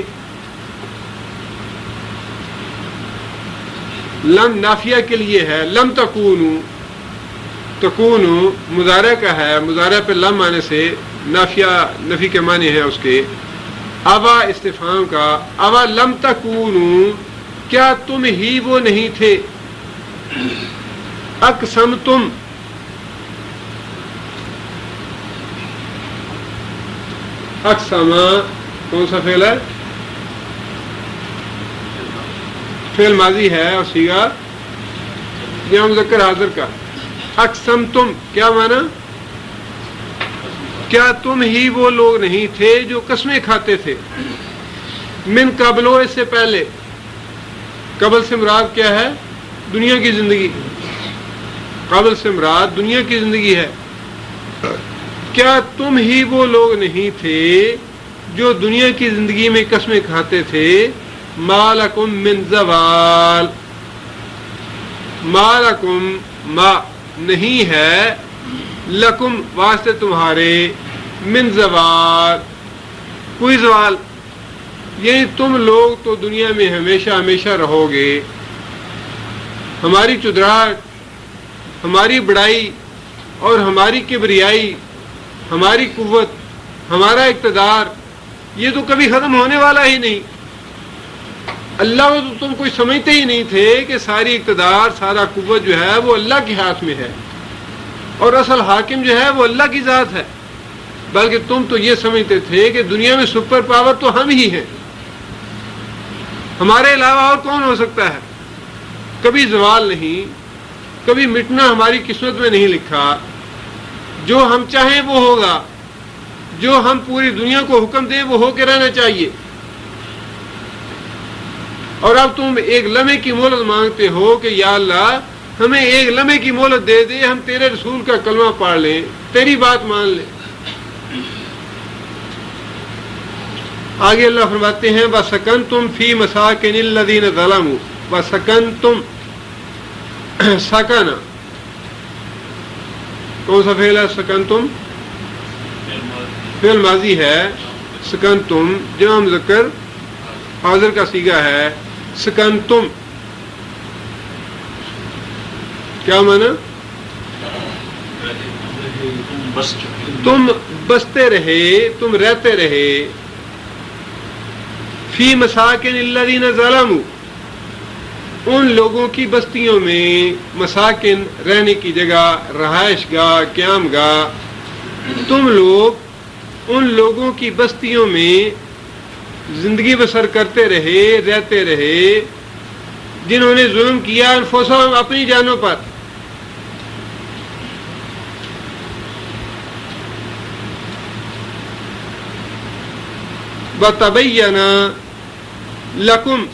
لم نافیہ کے لیے ہے، لم تکونوا، تکونوا مضارع کا ہے، مضارع پہ لم آنے سے نافیہ نفی کے معنی ہے اس کے. اوا استفہام کا، اوا لم تکونوا، کیا تم ہی وہ نہیں تھے. اقسمتم، اقسما کون سا فعل ہے؟ فعل ماضی ہے اور صیغہ جمع مذکر حاضر کا. اقسمتم کیا معنی؟ کیا تم ہی وہ لوگ نہیں تھے جو قسمیں کھاتے تھے. من قبلو، اس سے پہلے. قبل سے مراد کیا ہے؟ دنیا کی زندگی. قبل سے مراد دنیا کی زندگی ہے. کیا تم ہی وہ لوگ نہیں تھے جو دنیا کی زندگی میں قسمیں کھاتے تھے. ما لکم من زوال، ما لکم، ما نہیں ہے، لکم واسطے تمہارے، من زوال کوئی زوال، یعنی تم لوگ تو دنیا میں ہمیشہ ہمیشہ رہو گے. ہماری چدراہٹ، ہماری بڑائی اور ہماری کبریائی، ہماری قوت، ہمارا اقتدار، یہ تو کبھی ختم ہونے والا ہی نہیں. اللہ کو تو تم کوئی سمجھتے ہی نہیں تھے کہ ساری اقتدار، سارا قوت جو ہے وہ اللہ کے ہاتھ میں ہے اور اصل حاکم جو ہے وہ اللہ کی ذات ہے. بلکہ تم تو یہ سمجھتے تھے کہ دنیا میں سپر پاور تو ہم ہی ہیں، ہمارے علاوہ اور کون ہو سکتا ہے. کبھی زوال نہیں، کبھی مٹنا ہماری قسمت میں نہیں لکھا. جو ہم چاہیں وہ ہوگا، جو ہم پوری دنیا کو حکم دیں وہ ہو کے رہنا چاہیے. اور اب تم ایک لمحے کی مہلت مانگتے ہو کہ یا اللہ ہمیں ایک لمحے کی مہلت دے دے، ہم تیرے رسول کا کلمہ پڑھ لیں، تیری بات مان لیں. آگے اللہ فرماتے ہیں وَسَكَنْتُمْ فِي مَسَاكِنِ الَّذِينَ ظَلَمُوا. وَسَكَنْتُمْ، سکن کون سا فعل ہے؟ سکنتم فعل ماضی ہے. سکنتم جمع مذکر حاضر کا صیغہ ہے. سکنتم کیا معنی؟ تم بستے رہے، تم رہتے رہے. فی مساکن الذین ظلموا، ان لوگوں کی بستیوں میں. مساکن رہنے کی جگہ، رہائش گاہ، قیام گاہ. تم لوگ ان لوگوں کی بستیوں میں زندگی بسر کرتے رہے، رہتے رہے جنہوں نے ظلم کیا انفسہم، اپنی جانوں پر. وَتَبَيَّنَ لَكُمْ،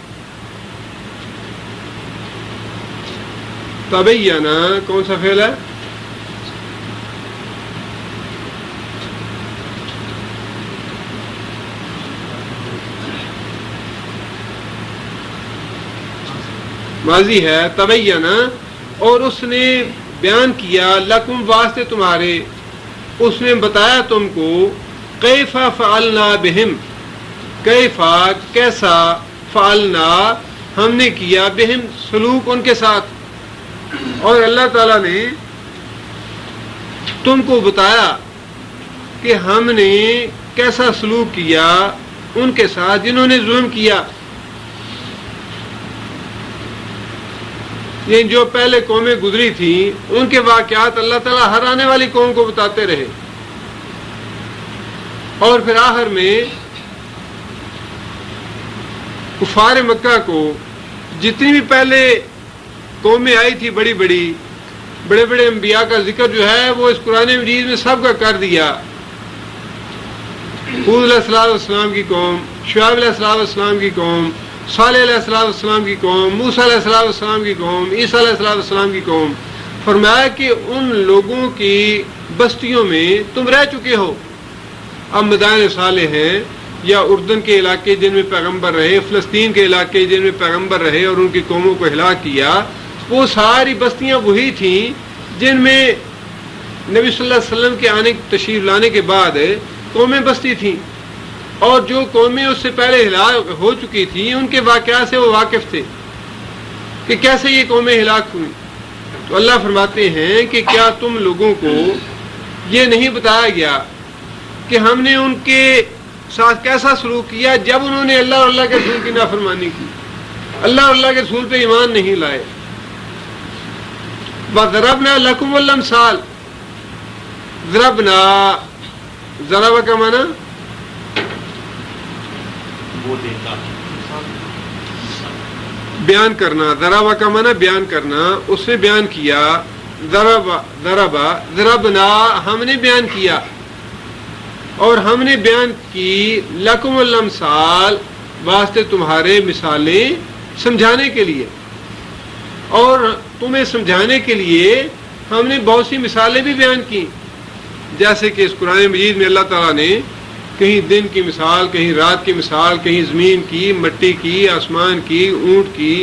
تبینہ کون سا فعل ہے؟ ماضی ہے تبین، اور اس نے بیان کیا لکم واسطے تمہارے، اس نے بتایا تم کو کیف فعلنا بہم، کیفا کیسا، فعلنا ہم نے کیا، بہم سلوک ان کے ساتھ، اور اللہ تعالیٰ نے تم کو بتایا کہ ہم نے کیسا سلوک کیا ان کے ساتھ جنہوں نے ظلم کیا. یہ جو پہلے قومیں گزری تھیں ان کے واقعات اللہ تعالیٰ ہر آنے والی قوم کو بتاتے رہے، اور پھر آخر میں کفار مکہ کو جتنی بھی پہلے قومیں آئی تھی بڑی بڑی، بڑے بڑے انبیاء کا ذکر جو ہے وہ اس قرآن مجید میں سب کا کر دیا. حود علیہ السلام کی قوم، شعیب علیہ السلام کی قوم، صالح علیہ السلام کی قوم، موسیٰ علیہ السلام کی قوم، عیسیٰ علیہ السلام کی قوم. فرمایا کہ ان لوگوں کی بستیوں میں تم رہ چکے ہو. اب مدائن صالح ہیں یا اردن کے علاقے جن میں پیغمبر رہے، فلسطین کے علاقے جن میں پیغمبر رہے اور ان کی قوموں کو ہلاک کیا، وہ ساری بستیاں وہی تھیں جن میں نبی صلی اللہ علیہ وسلم کے آنے تشریف لانے کے بعد قومیں بستی تھیں، اور جو قومیں اس سے پہلے ہلاک ہو چکی تھیں ان کے واقعات سے وہ واقف تھے کہ کیسے یہ قومیں ہلاک ہوئیں. تو اللہ فرماتے ہیں کہ کیا تم لوگوں کو یہ نہیں بتایا گیا کہ ہم نے ان کے ساتھ کیسا سلوک کیا جب انہوں نے اللہ اور اللہ کے رسول کی نافرمانی کی، اللہ اور اللہ کے رسول پہ ایمان نہیں لائے. وَضَرَبْنَا لَكُمُ الْأَمْثَالَ، ضربنا، ضرب کا معنی بیان کرنا، ضرب کا معنی بیان کرنا، اس نے بیان کیا. ضربنا ہم نے بیان کیا، اور ہم نے بیان کی لکم الامثال واسطے تمہارے مثالیں سمجھانے کے لیے، اور تمہیں سمجھانے کے لیے ہم نے بہت سی مثالیں بھی بیان کی. جیسے کہ اس قرآن مجید میں اللہ تعالیٰ نے کہیں دن کی مثال، کہیں رات کی مثال، کہیں زمین کی، مٹی کی، آسمان کی، اونٹ کی،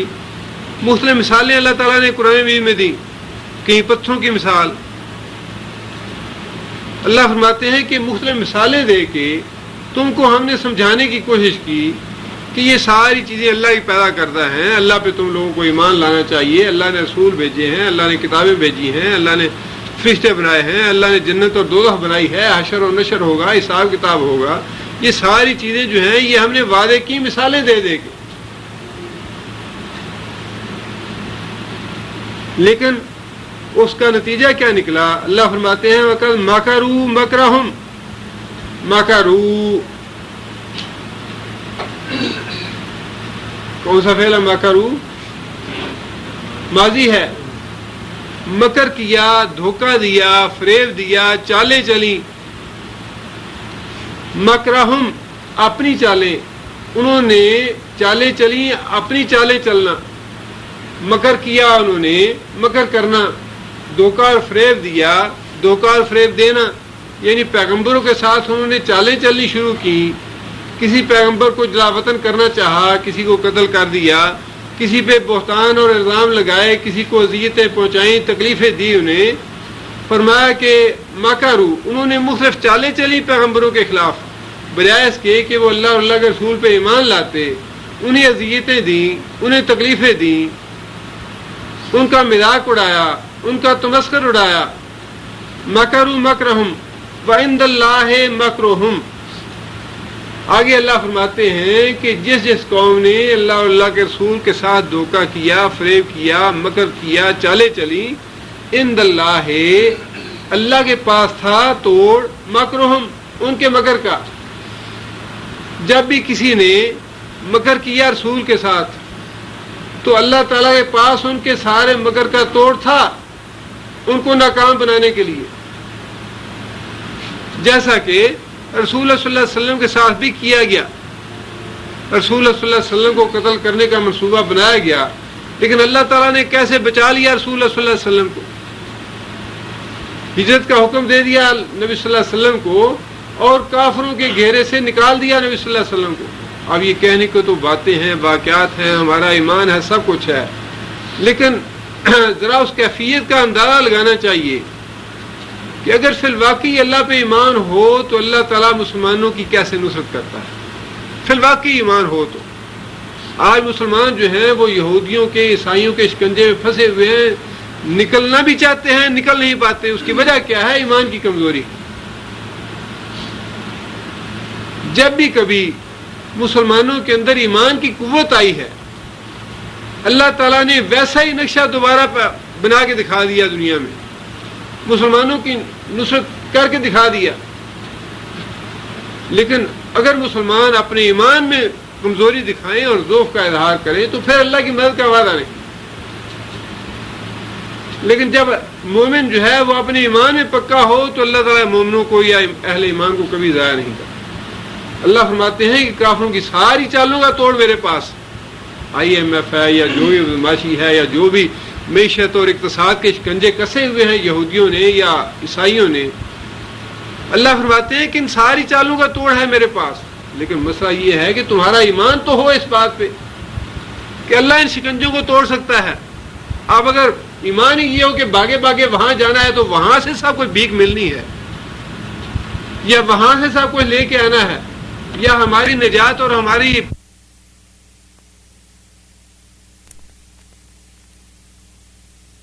مختلف مثالیں اللہ تعالیٰ نے قرآن مجید میں دی. کہیں پتھروں کی مثال. اللہ فرماتے ہیں کہ مختلف مثالیں دے کے تم کو ہم نے سمجھانے کی کوشش کی کہ یہ ساری چیزیں اللہ ہی پیدا کرتا ہے، اللہ پہ تم لوگوں کو ایمان لانا چاہیے. اللہ نے رسول بھیجے ہیں، اللہ نے کتابیں بھیجی ہیں، اللہ نے فرشتے بنائے ہیں، اللہ نے جنت اور دوزخ بنائی ہے، حشر و نشر ہوگا، حساب کتاب ہوگا. یہ ساری چیزیں جو ہیں یہ ہم نے وعدے کی مثالیں دے دے کے. لیکن اس کا نتیجہ کیا نکلا؟ اللہ فرماتے ہیں وَقَدْ مَكَرُوا مَكْرَهُمْ. مَكَرُوا کون سا فعل ہے؟ مَكَرُوا ماضی ہے. مکر کیا، دھوکہ دیا، فریب دیا، چالیں چلیں. مکرہم اپنی چالیں، انہوں نے چالیں چلیں، اپنی چالیں چلنا. مکر کیا انہوں نے، مکر کرنا، دھوکہ اور فریب دیا، دھوکہ اور فریب دینا، یعنی پیغمبروں کے ساتھ انہوں نے چالیں چلنی شروع کی. کسی پیغمبر کو جلا وطن کرنا چاہا، کسی کو قتل کر دیا، کسی پہ بہتان اور الزام لگائے، کسی کو اذیتیں پہنچائیں، تکلیفیں دی انہیں. فرمایا کہ مکرو، انہوں نے مختلف چالیں چلی پیغمبروں کے خلاف، بجائے اس کے کہ وہ اللہ اور اللہ کے رسول پہ ایمان لاتے. انہیں اذیتیں دیں، انہیں تکلیفیں دیں، ان کا مذاق اڑایا، ان کا تمسخر اڑایا. مکروا مکرہم وعند اللہ مکرہم. آگے اللہ فرماتے ہیں کہ جس جس قوم نے اللہ اور اللہ کے رسول کے ساتھ دھوکہ کیا، فریب کیا، مکر کیا، چالیں چلی، عند اللہ، اللہ کے پاس تھا توڑ، مکرہم، ان کے مکر کا. جب بھی کسی نے مکر کیا رسول کے ساتھ تو اللہ تعالیٰ کے پاس ان کے سارے مکر کا توڑ تھا ان کو ناکام بنانے کے لیے. جیسا کہ رسول اللہ صلی اللہ علیہ وسلم کے ساتھ بھی کیا گیا. رسول اللہ صلی اللہ علیہ وسلم کو قتل کرنے کا منصوبہ بنایا گیا، لیکن اللہ تعالیٰ نے کیسے بچا لیا رسول اللہ صلی اللہ علیہ وسلم کو. ہجرت کا حکم دے دیا نبی صلی اللہ علیہ وسلم کو، اور کافروں کے گھیرے سے نکال دیا نبی صلی اللہ علیہ وسلم کو. اب یہ کہنے کو تو باتیں ہیں، واقعات ہیں، ہمارا ایمان ہے، سب کچھ ہے، لیکن ذرا اس کیفیت کا اندازہ لگانا چاہیے کہ اگر فی الواقعی اللہ پہ ایمان ہو تو اللہ تعالیٰ مسلمانوں کی کیسے نصرت کرتا ہے. فی الواقعی ایمان ہو تو آج مسلمان جو ہیں وہ یہودیوں کے عیسائیوں کے شکنجے میں پھنسے ہوئے ہیں, نکلنا بھی چاہتے ہیں, نکل نہیں پاتے. اس کی وجہ کیا ہے؟ ایمان کی کمزوری. جب بھی کبھی مسلمانوں کے اندر ایمان کی قوت آئی ہے, اللہ تعالیٰ نے ویسا ہی نقشہ دوبارہ بنا کے دکھا دیا دنیا میں, مسلمانوں کی نصرت کر کے دکھا دیا. لیکن اگر مسلمان اپنے ایمان میں کمزوری دکھائیں اور ضعف کا اظہار کریں تو پھر اللہ کی مدد کا وعدہ نہیں. لیکن جب مومن جو ہے وہ اپنے ایمان میں پکا ہو تو اللہ تعالیٰ مومنوں کو یا اہل ایمان کو کبھی ضائع نہیں کرتا. اللہ فرماتے ہیں کہ کافروں کی ساری چالوں کا توڑ میرے پاس, IMF ہے یا جو بھی بدماشی ہے یا جو بھی معیشت اور اقتصاد کے شکنجے کسے ہوئے ہیں یہودیوں نے یا عیسائیوں نے, اللہ فرماتے ہیں کہ ان ساری چالوں کا توڑ ہے میرے پاس. لیکن مسئلہ یہ ہے کہ تمہارا ایمان تو ہو اس بات پہ کہ اللہ ان شکنجوں کو توڑ سکتا ہے. اب اگر ایمان ہی یہ ہو کہ باغے باغے وہاں جانا ہے تو وہاں سے سب کچھ بھیک ملنی ہے, یا وہاں سے سب کچھ لے کے آنا ہے, یا ہماری نجات اور ہماری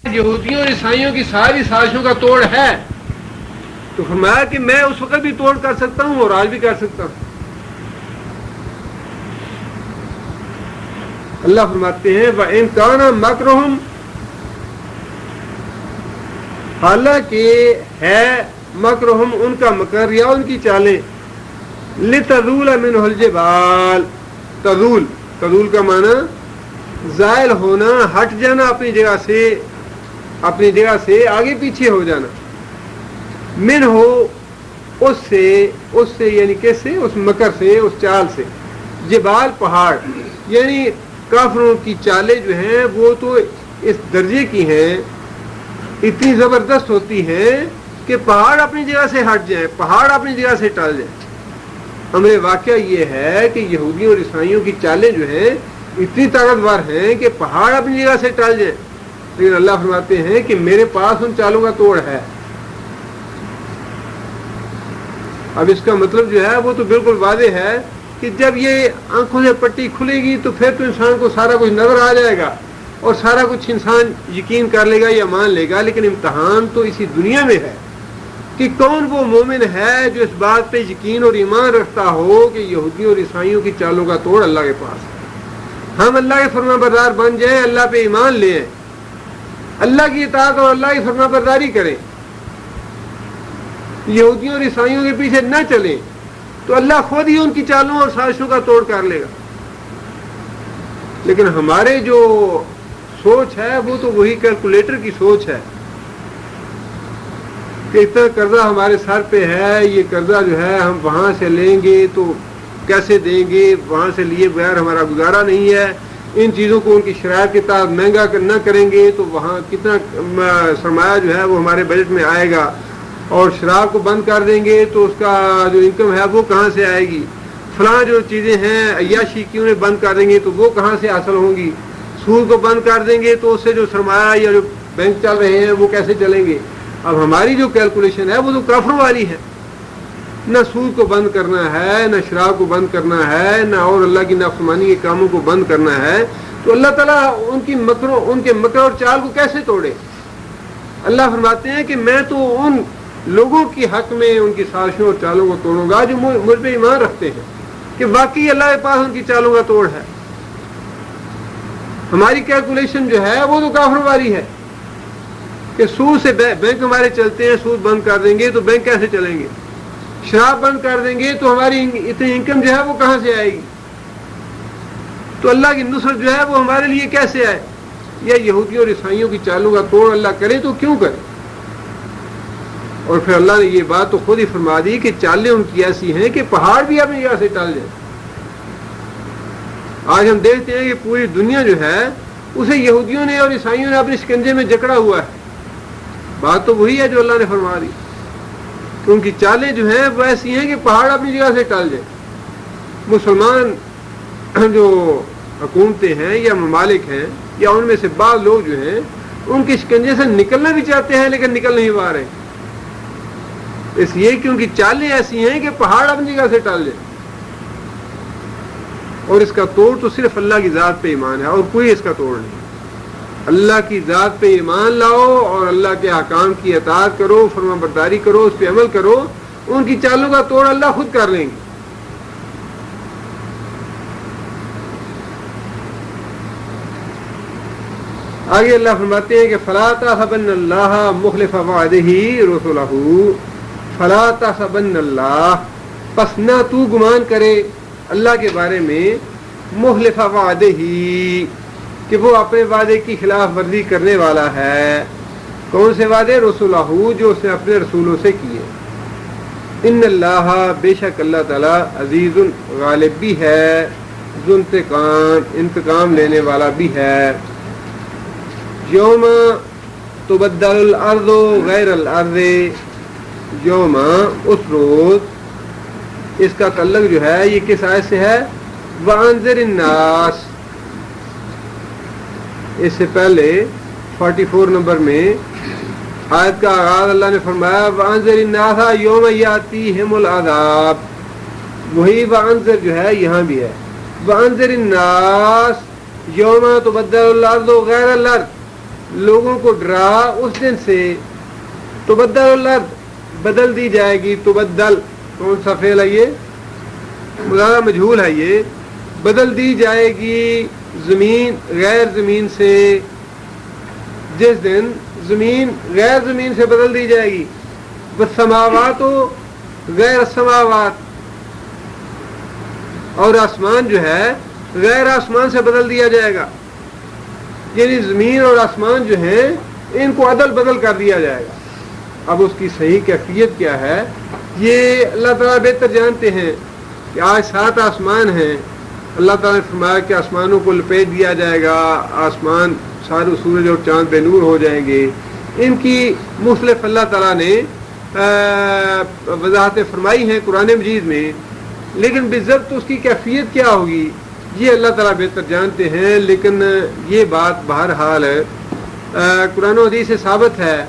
یہودیوں اور عیسائیوں کی ساری سازشوں کا توڑ ہے, تو فرمایا کہ میں اس وقت بھی توڑ کر سکتا ہوں اور آج بھی کر سکتا ہوں. اللہ فرماتے ہیں وَإِن كَانَ مَكْرُهُمْ, حالانکہ ہے مکرہم ان کا مکر یا ان کی چالیں, لِتَزُولَ مِنْهُ الْجِبَالُ, تزول کا معنی زائل ہونا, ہٹ جانا اپنی جگہ سے آگے پیچھے ہو جانا. من ہو اس سے یعنی کیسے, اس مکر سے, اس چال سے. جبال پہاڑ, یعنی کافروں کی چالیں جو ہیں وہ تو اس درجے کی ہیں, اتنی زبردست ہوتی ہیں کہ پہاڑ اپنی جگہ سے ہٹ جائیں, پہاڑ اپنی جگہ سے ٹل جائیں. ہمیں واقعہ یہ ہے کہ یہودیوں اور عیسائیوں کی چالیں جو ہیں اتنی طاقتور ہیں کہ پہاڑ اپنی جگہ سے ٹل جائیں. لیکن اللہ فرماتے ہیں کہ میرے پاس ان چالوں کا توڑ ہے. اب اس کا مطلب جو ہے وہ تو بالکل واضح ہے کہ جب یہ آنکھوں سے پٹی کھلے گی تو پھر تو انسان کو سارا کچھ نظر آ جائے گا اور سارا کچھ انسان یقین کر لے گا یا مان لے گا. لیکن امتحان تو اسی دنیا میں ہے کہ کون وہ مومن ہے جو اس بات پہ یقین اور ایمان رکھتا ہو کہ یہودیوں اور عیسائیوں کی چالوں کا توڑ اللہ کے پاس ہے. ہم اللہ کے فرما بردار بن جائیں, اللہ پہ ایمان لے آئیں, اللہ کی اطاعت اور اللہ کی فرما برداری کریں, یہودیوں اور عیسائیوں کے پیچھے نہ چلیں, تو اللہ خود ہی ان کی چالوں اور سازشوں کا توڑ کر لے گا. لیکن ہمارے جو سوچ ہے وہ تو وہی کیلکولیٹر کی سوچ ہے کہ اتنا قرضہ ہمارے سر پہ ہے, یہ قرضہ جو ہے ہم وہاں سے لیں گے تو کیسے دیں گے, وہاں سے لیے بغیر ہمارا گزارا نہیں ہے, ان چیزوں کو ان کی شرائط کے تحت مہنگا نہ کریں گے تو وہاں کتنا سرمایہ جو ہے وہ ہمارے بجٹ میں آئے گا, اور شراب کو بند کر دیں گے تو اس کا جو انکم ہے وہ کہاں سے آئے گی, فلاں جو چیزیں ہیں عیاشی کی انہیں بند کر دیں گے تو وہ کہاں سے حاصل ہوں گی, سود کو بند کر دیں گے تو اس سے جو سرمایہ یا جو بینک چل رہے ہیں وہ کیسے چلیں گے. اب ہماری جو کیلکولیشن ہے وہ تو کافروں والی ہے, نہ سود کو بند کرنا ہے, نہ شراب کو بند کرنا ہے, نہ اور اللہ کی نافرمانی کے کاموں کو بند کرنا ہے. تو اللہ تعالیٰ ان کے مکر اور چال کو کیسے توڑے. اللہ فرماتے ہیں کہ میں تو ان لوگوں کی حق میں ان کی سازشوں اور چالوں کو توڑوں گا جو مجھ پہ ایمان رکھتے ہیں کہ واقعی اللہ کے پاس ان کی چالوں کا توڑ ہے. ہماری کیلکولیشن جو ہے وہ تو کافروں والی ہے کہ سود سے بینک ہمارے چلتے ہیں, سود بند کر دیں گے تو بینک کیسے چلیں گے, شراب بند کر دیں گے تو ہماری اتنی انکم جو ہے وہ کہاں سے آئے گی, تو اللہ کی نصرت جو ہے وہ ہمارے لیے کیسے آئے. یا یہودیوں اور عیسائیوں کی چالوں کا توڑ اللہ کرے تو کیوں کرے. اور پھر اللہ نے یہ بات تو خود ہی فرما دی کہ چالیں ان کی ایسی ہیں کہ پہاڑ بھی اپنی جگہ سے ٹل جائیں. آج ہم دیکھتے ہیں کہ پوری دنیا جو ہے اسے یہودیوں نے اور عیسائیوں نے اپنے شکنجے میں جکڑا ہوا ہے. بات تو وہی ہے جو اللہ نے فرما دی کہ ان کی چالیں جو ہیں وہ ایسی ہیں کہ پہاڑ اپنی جگہ سے ٹل جائیں. مسلمان جو حکومتیں ہیں یا ممالک ہیں یا ان میں سے بعض لوگ جو ہیں ان کے شکنجے سے نکلنا بھی چاہتے ہیں لیکن نکل نہیں پا رہے، اس لیے کہ ان کی چالیں ایسی ہیں کہ پہاڑ اپنی جگہ سے ٹال جائے. اور اس کا توڑ تو صرف اللہ کی ذات پہ ایمان ہے اور کوئی اس کا توڑ نہیں. اللہ کی ذات پہ ایمان لاؤ اور اللہ کے احکام کی اطاعت کرو، فرما برداری کرو، اس پہ عمل کرو، ان کی چالوں کا توڑ اللہ خود کر لیں گے. آگے اللہ فرماتے ہیں کہ فلا تحسبن اللہ مخلف وعدہ رسلہ، فلا تحسبن اللہ، پس نہ تو گمان کرے اللہ کے بارے میں مخلف وعدہ کہ وہ اپنے وعدے کی خلاف ورزی کرنے والا ہے. کون سے وعدے؟ رسولہ، جو اس نے اپنے رسولوں سے کیے. ان اللہ، بے شک اللہ تعالیٰ عزیز غالب بھی ہے، ذو انتقام، انتقام لینے والا بھی ہے. یوم تبدل الارض غیر الارض، یوم، اس روز، اس کا تعلق جو ہے یہ کس آیت سے ہے؟ وانذر الناس. اس سے پہلے 44 نمبر میں آیت کا آغاز اللہ نے فرمایا وانذر الناس یوم یاتیہم العذاب. وہی وانذر جو ہے یہاں بھی ہے، وانذر الناس یوم تبدل الارض غیر الارض، لوگوں کو ڈرا اس دن سے، تبدل الارض، بدل دی جائے گی. تبدل کون سا فعل ہے؟ یہ مضارع مجہول ہے. یہ بدل دی جائے گی زمین غیر زمین سے، جس دن زمین غیر زمین سے بدل دی جائے گی. والسماوات غیر السماوات، اور آسمان جو ہے غیر آسمان سے بدل دیا جائے گا. یعنی زمین اور آسمان جو ہیں ان کو عدل بدل کر دیا جائے گا. اب اس کی صحیح کیفیت کیا ہے یہ اللہ تعالیٰ بہتر جانتے ہیں. کہ آج 7 آسمان ہیں، اللہ تعالیٰ نے فرمایا کہ آسمانوں کو لپیٹ دیا جائے گا، آسمان سارے سورج اور چاند بے نور ہو جائیں گے. ان کی مختلف اللہ تعالیٰ نے وضاحتیں فرمائی ہیں قرآن مجید میں، لیکن بالضبط اس کی کیفیت کیا ہوگی یہ اللہ تعالیٰ بہتر جانتے ہیں. لیکن یہ بات بہرحال قرآن و حدیث سے ثابت ہے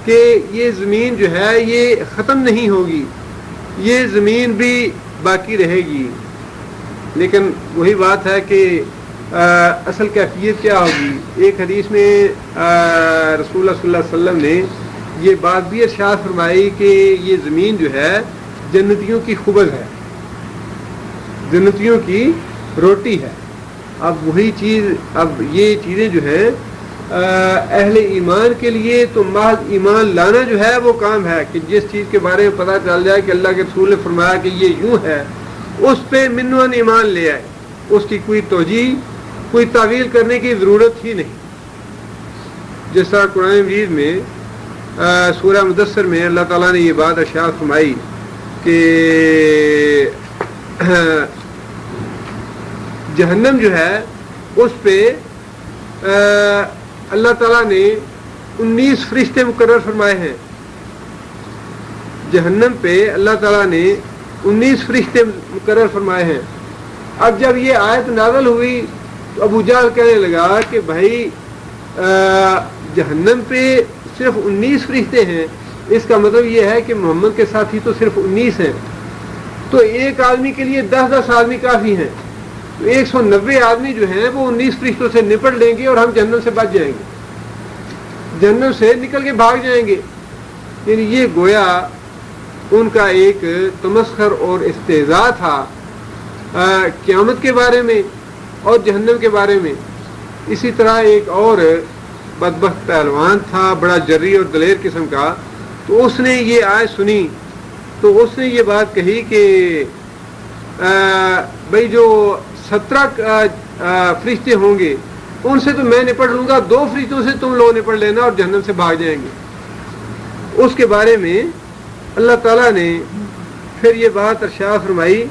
کہ یہ زمین جو ہے یہ ختم نہیں ہوگی، یہ زمین بھی باقی رہے گی. لیکن وہی بات ہے کہ اصل کیفیت کیا ہوگی. ایک حدیث میں رسول اللہ صلی اللہ علیہ وسلم نے یہ بات بھی ارشاد فرمائی کہ یہ زمین جو ہے جنتیوں کی خبز ہے، جنتیوں کی روٹی ہے. اب وہی چیز، اب یہ چیزیں جو ہیں اہل ایمان کے لیے تو محض ایمان لانا جو ہے وہ کام ہے کہ جس چیز کے بارے میں پتہ چل جائے کہ اللہ کے رسول نے فرمایا کہ یہ یوں ہے، اس پہ منوان ایمان لے آئے. اس کی کوئی توجیہ، کوئی تعویل کرنے کی ضرورت ہی نہیں. جس طرح قرآن مجید میں سورہ مدثر میں اللہ تعالیٰ نے یہ بات ارشاد فرمائی کہ جہنم جو ہے اس پہ اللہ تعالیٰ نے 19 فرشتے مقرر فرمائے ہیں. جہنم پہ اللہ تعالیٰ نے 19 فرشتے مقرر فرمائے ہیں. اب جب یہ آیت نازل ہوئی تو ابو جہل کہنے لگا کہ بھائی جہنم پہ صرف 19 فرشتے ہیں، اس کا مطلب یہ ہے کہ محمد کے ساتھی تو صرف 19 ہیں، تو ایک آدمی کے لیے 10 آدمی کافی ہیں. تو 190 آدمی جو ہیں وہ 19 فرشتوں سے نپٹ لیں گے اور ہم جہنم سے بچ جائیں گے، جہنم سے نکل کے بھاگ جائیں گے. یعنی یہ گویا ان کا ایک تمسخر اور استہزاء تھا قیامت کے بارے میں اور جہنم کے بارے میں. اسی طرح ایک اور بدبخت پہلوان تھا، بڑا جری اور دلیر قسم کا، تو اس نے یہ آیت سنی تو اس نے یہ بات کہی کہ بھائی جو 17 فرشتے ہوں گے ان سے تو میں نپٹ لوں گا، 2 فرشتوں سے تم لوگ نپٹ لینا اور جہنم سے بھاگ جائیں گے. اس کے بارے میں اللہ تعالیٰ نے پھر یہ بات ارشاد فرمائی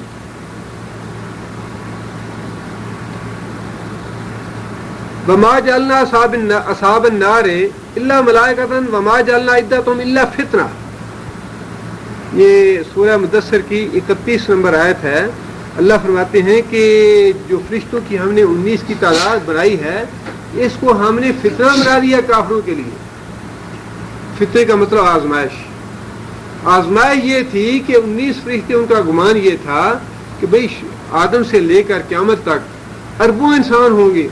وما جعلنا اصحاب النار الا ملائکۃ وما جعلنا عدتهم الا فتنہ. یہ سورہ مدثر کی 31 نمبر آیت ہے. اللہ فرماتے ہیں کہ جو فرشتوں کی ہم نے 19 کی تعداد بنائی ہے اس کو ہم نے فتنہ بنا دیا کافروں کے لیے. فتنے کا مطلب آزمائش. آزمائش یہ تھی کہ 19 فرشتے ان کا گمان یہ تھا کہ بھئی آدم سے لے کر قیامت تک اربوں انسان ہوں گے،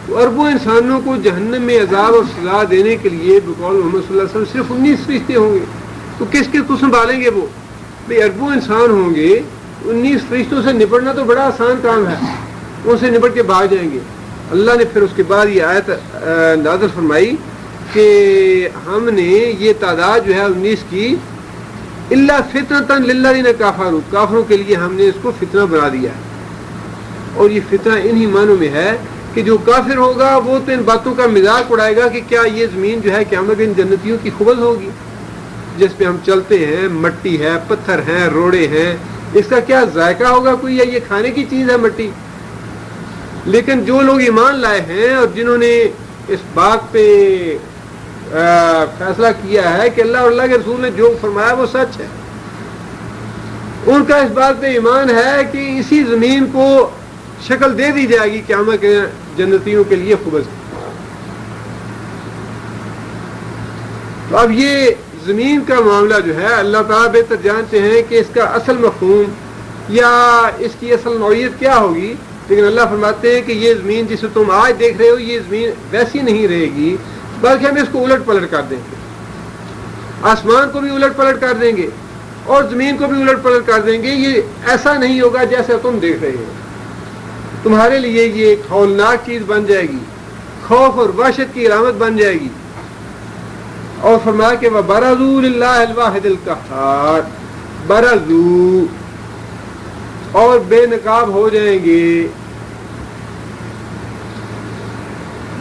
تو اربوں انسانوں کو جہنم میں عذاب اور سزا دینے کے لیے بقول محمد صلی اللہ علیہ وسلم صرف 19 فرشتے ہوں گے. تو کس کس کو سنبھالیں گے وہ؟ بھئی اربوں انسان ہوں گے، 19 فرشتوں سے نپٹنا تو بڑا آسان کام ہے، ان سے نپٹ کے بھاگ جائیں گے. اللہ نے پھر اس کے بعد یہ آیت نازل فرمائی کہ ہم نے یہ تعداد جو ہے 19 کی الا فتنۃ للذین کفروا، کافروں کے لیے ہم نے اس کو فتنہ بنا دیا ہے. اور یہ فتنہ انہی معنوں میں ہے کہ جو کافر ہوگا وہ تو ان باتوں کا مذاق اڑائے گا کہ کیا یہ زمین جو ہے قیامت ان جنتیوں کی خوبص ہوگی جس پہ ہم چلتے ہیں، مٹی ہے، پتھر ہیں، روڑے ہیں، اس کا کیا ذائقہ ہوگا کوئی، یا یہ کھانے کی چیز ہے مٹی. لیکن جو لوگ ایمان لائے ہیں اور جنہوں نے اس بات پہ فیصلہ کیا ہے کہ اللہ اور اللہ کے رسول نے جو فرمایا وہ سچ ہے، ان کا اس بات پہ ایمان ہے کہ اسی زمین کو شکل دے دی جائے گی قیامت کے جنتیوں کے لیے خوبص. تو اب یہ زمین کا معاملہ جو ہے اللہ تعالیٰ بہتر جانتے ہیں کہ اس کا اصل مفہوم یا اس کی اصل نوعیت کیا ہوگی، لیکن اللہ فرماتے ہیں کہ یہ زمین جسے تم آج دیکھ رہے ہو یہ زمین ویسی نہیں رہے گی، بلکہ ہم اس کو الٹ پلٹ کر دیں گے. آسمان کو بھی الٹ پلٹ کر دیں گے اور زمین کو بھی الٹ پلٹ کر دیں گے. یہ ایسا نہیں ہوگا جیسے تم دیکھ رہے ہو. تمہارے لیے یہ ایک ہولناک چیز بن جائے گی، خوف اور وحشت کی علامت بن جائے گی. اور فرمایا کہ وَبَرَزُوا لِلَّهِ الْوَاحِدِ الْقَهَّارِ، برزو اور بے نقاب ہو جائیں گے،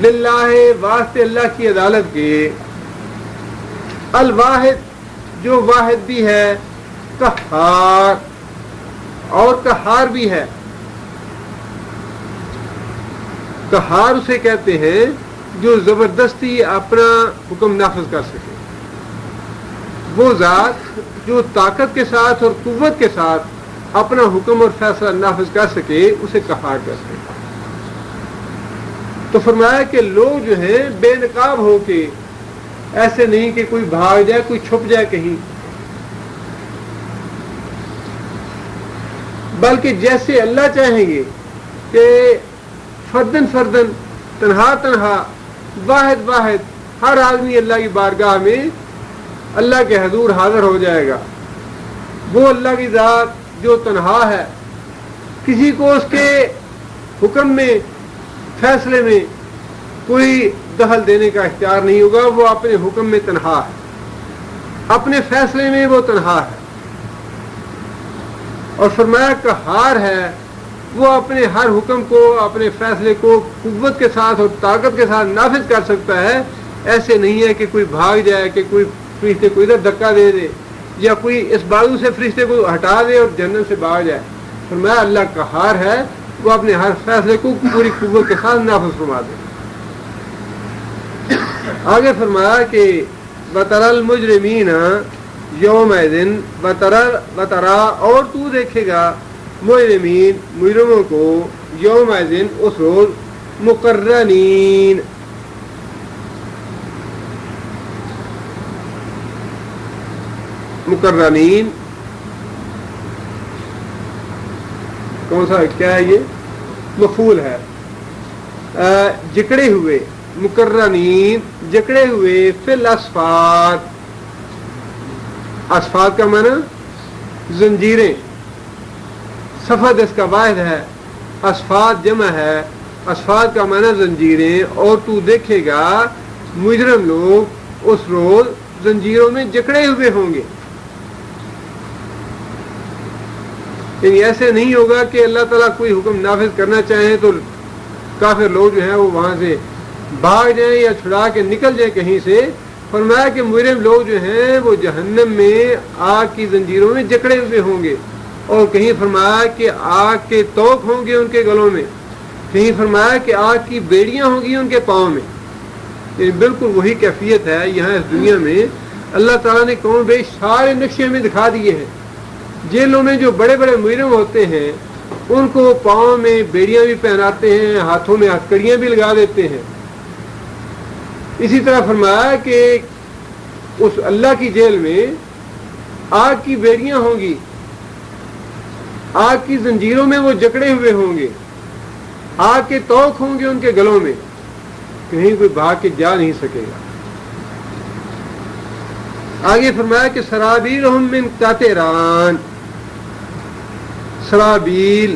للہ واسطے اللہ کی عدالت کے، الواحد جو واحد بھی ہے، قہار اور قہار بھی ہے. قہار اسے کہتے ہیں جو زبردستی اپنا حکم نافذ کر سکے. وہ ذات جو طاقت کے ساتھ اور قوت کے ساتھ اپنا حکم اور فیصلہ نافذ کر سکے اسے قہار کہتے ہیں. تو فرمایا کہ لوگ جو ہیں بے نقاب ہو کے، ایسے نہیں کہ کوئی بھاگ جائے، کوئی چھپ جائے کہیں، بلکہ جیسے اللہ چاہیں گے کہ فردن فردن، تنہا تنہا، واحد واحد، ہر آدمی اللہ کی بارگاہ میں اللہ کے حضور حاضر ہو جائے گا. وہ اللہ کی ذات جو تنہا ہے، کسی کو اس کے حکم میں، فیصلے میں کوئی دخل دینے کا اختیار نہیں ہوگا. وہ اپنے حکم میں تنہا ہے، اپنے فیصلے میں وہ تنہا ہے. اور فرمایا قہار ہے، وہ اپنے ہر حکم کو، اپنے فیصلے کو قوت کے ساتھ اور طاقت کے ساتھ نافذ کر سکتا ہے. ایسے نہیں ہے کہ کوئی بھاگ جائے، کہ کوئی فرشتے کو ادھر دھکا دے دے، یا کوئی اس بازو سے فرشتے کو ہٹا دے اور جنت سے بھاگ جائے. فرمایا اللہ قہار ہے، وہ اپنے ہر فیصلے کو پوری قوت کے ساتھ نافذ فرما دے. آگے فرمایا کہ وَتَرَى الْمُجْرِمِينَ يَوْمَئِذٍ، وَتَرَى اور تو دیکھے گا مجرمین، مجرموں کو، یومئذ اس روز، مقرنین، مقرنین کون سا کیا ہے؟ یہ مفعول ہے، جکڑے ہوئے، مقرنین جکڑے ہوئے، فی الاسفاد، اسفاد کا معنی زنجیریں، صفد اس کا واحد ہے، اسفاد جمع ہے، اسفاد کا معنی زنجیریں. اور تو دیکھے گا مجرم لوگ اس روز زنجیروں میں جکڑے ہوئے ہوں گے. یعنی ایسے نہیں ہوگا کہ اللہ تعالیٰ کوئی حکم نافذ کرنا چاہیں تو کافر لوگ جو ہیں وہ وہاں سے بھاگ جائیں یا چھڑا کے نکل جائیں کہیں سے. فرمایا کہ مجرم لوگ جو ہیں وہ جہنم میں آگ کی زنجیروں میں جکڑے ہوئے ہوں گے. اور کہیں فرمایا کہ آگ کے توق ہوں گے ان کے گلوں میں، کہیں فرمایا کہ آگ کی بیڑیاں ہوں گی ان کے پاؤں میں. یعنی بالکل وہی کیفیت ہے یہاں اس دنیا میں. اللہ تعالیٰ نے کون بیش سارے نقشے میں دکھا دیے ہیں. جیلوں میں جو بڑے بڑے مجرم ہوتے ہیں ان کو پاؤں میں بیڑیاں بھی پہناتے ہیں، ہاتھوں میں ہتھکڑیاں بھی لگا دیتے ہیں. اسی طرح فرمایا کہ اس اللہ کی جیل میں آگ کی بیڑیاں ہوں گی، آگ کی زنجیروں میں وہ جکڑے ہوئے ہوں گے، آگ کے توق ہوں گے ان کے گلوں میں، کہیں کوئی بھاگ کے جا نہیں سکے گا۔ آگے فرمایا کہ سرابیلہم من قطران، سرابیل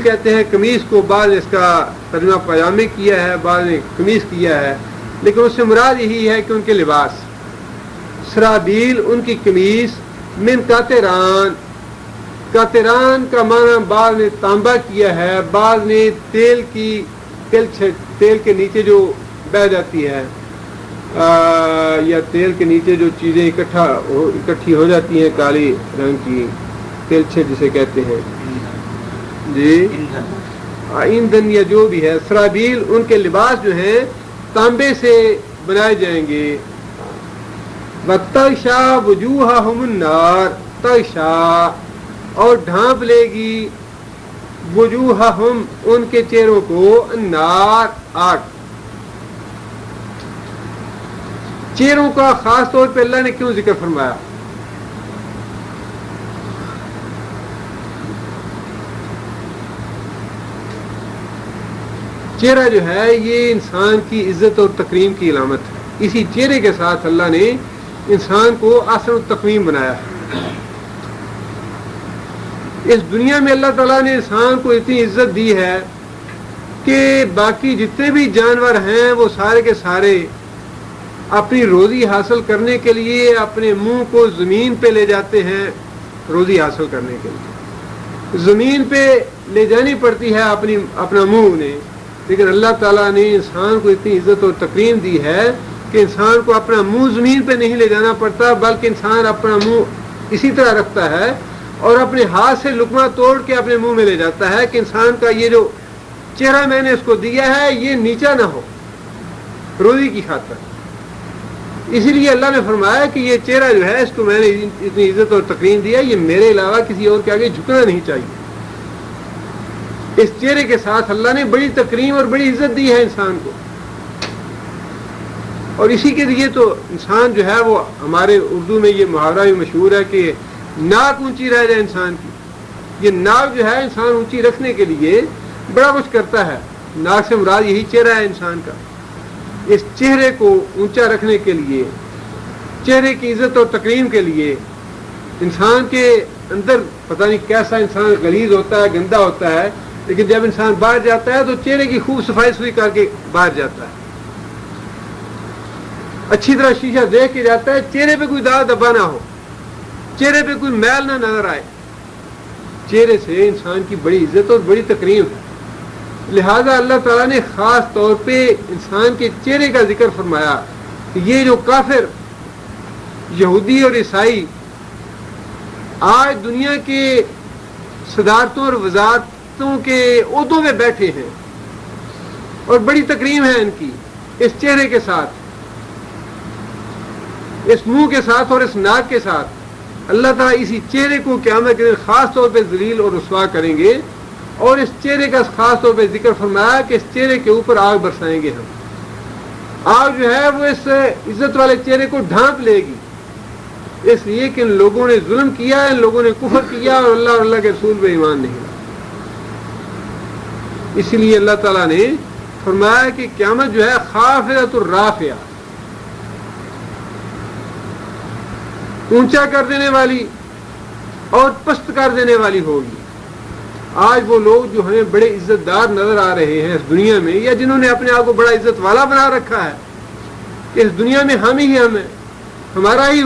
کہتے ہیں قمیص کو، بعض اس کا ترجمہ پاجامے کیا ہے، بعض نے قمیص کیا ہے، لیکن اس سے مراد یہی ہے کہ ان کے لباس، سرابیل ان کی قمیص، من قطران، قطران کا معنی بعض نے تانبا کیا ہے، بعض نے تیل کے نیچے جو بہ جاتی ہے، یا تیل کے نیچے جو چیزیں اکٹھی ہو جاتی ہیں کالی رنگ کی، تیل چھٹ جسے کہتے ہیں جی، ایندھن یا جو بھی ہے، سرابیل ان کے لباس جو ہیں تانبے سے بنائے جائیں گے۔ وَتَغْشَى وُجُوهَهُمُ النَّارُ، تغشا اور ڈھانپ لے گی، وجوہہم ان کے چہروں کو، النار آگ۔ چہروں کا خاص طور پہ اللہ نے کیوں ذکر فرمایا؟ چہرہ جو ہے یہ انسان کی عزت اور تکریم کی علامت ہے، اسی چہرے کے ساتھ اللہ نے انسان کو احسن التقویم بنایا ہے۔ اس دنیا میں اللہ تعالیٰ نے انسان کو اتنی عزت دی ہے کہ باقی جتنے بھی جانور ہیں وہ سارے کے سارے اپنی روزی حاصل کرنے کے لیے اپنے منہ کو زمین پہ لے جاتے ہیں، روزی حاصل کرنے کے لیے زمین پہ لے جانی پڑتی ہے اپنا منہ انہیں، لیکن اللہ تعالیٰ نے انسان کو اتنی عزت اور تکریم دی ہے کہ انسان کو اپنا منہ زمین پہ نہیں لے جانا پڑتا، بلکہ انسان اپنا منہ اسی طرح رکھتا ہے اور اپنے ہاتھ سے لقمہ توڑ کے اپنے منہ میں لے جاتا ہے کہ انسان کا یہ جو چہرہ میں نے اس کو دیا ہے یہ نیچا نہ ہو روزی کی خاطر۔ اسی لیے اللہ نے فرمایا کہ یہ چہرہ جو ہے اس کو میں نے اتنی عزت اور تکریم دیا، یہ میرے علاوہ کسی اور کے آگے جھکنا نہیں چاہیے۔ اس چہرے کے ساتھ اللہ نے بڑی تکریم اور بڑی عزت دی ہے انسان کو، اور اسی کے لیے تو انسان جو ہے وہ، ہمارے اردو میں یہ محاورہ بھی مشہور ہے کہ ناک اونچی رہ جائے انسان کی۔ یہ ناک جو ہے انسان اونچی رکھنے کے لیے بڑا کچھ کرتا ہے، ناک سے مراد یہی چہرہ ہے انسان کا۔ اس چہرے کو اونچا رکھنے کے لیے، چہرے کی عزت اور تکریم کے لیے، انسان کے اندر پتہ نہیں کیسا انسان غلیظ ہوتا ہے، گندا ہوتا ہے، لیکن جب انسان باہر جاتا ہے تو چہرے کی خوب صفائی ستھری کر کے باہر جاتا ہے، اچھی طرح شیشہ دیکھ کے جاتا ہے، چہرے پہ کوئی داغ دبا نہ ہو، چہرے پہ کوئی میل نہ نظر آئے۔ چہرے سے انسان کی بڑی عزت اور بڑی تکریم ہے، لہذا اللہ تعالیٰ نے خاص طور پہ انسان کے چہرے کا ذکر فرمایا کہ یہ جو کافر یہودی اور عیسائی آج دنیا کے صدارتوں اور وزارتوں کے عہدوں میں بیٹھے ہیں اور بڑی تکریم ہے ان کی اس چہرے کے ساتھ، اس منہ کے ساتھ اور اس ناک کے ساتھ، اللہ تعالیٰ اسی چہرے کو قیامت کے دن خاص طور پہ ذلیل اور رسوا کریں گے، اور اس چہرے کا خاص طور پہ ذکر فرمایا کہ اس چہرے کے اوپر آگ برسائیں گے ہم۔ آگ جو ہے وہ اس عزت والے چہرے کو ڈھانپ لے گی، اس لیے کہ ان لوگوں نے ظلم کیا، ان لوگوں نے کفر کیا اور اللہ کے رسول پہ ایمان نہیں لایا۔ اسی لیے اللہ تعالیٰ نے فرمایا کہ قیامت جو ہے خافضۃ الرافعہ، اونچا کر دینے والی اور پست کر دینے والی ہوگی۔ آج وہ لوگ جو ہمیں بڑے عزت دار نظر آ رہے ہیں اس دنیا میں، یا جنہوں نے اپنے آپ کو بڑا عزت والا بنا رکھا ہے کہ اس دنیا میں ہم ہی ہم ہیں، ہمارا ہی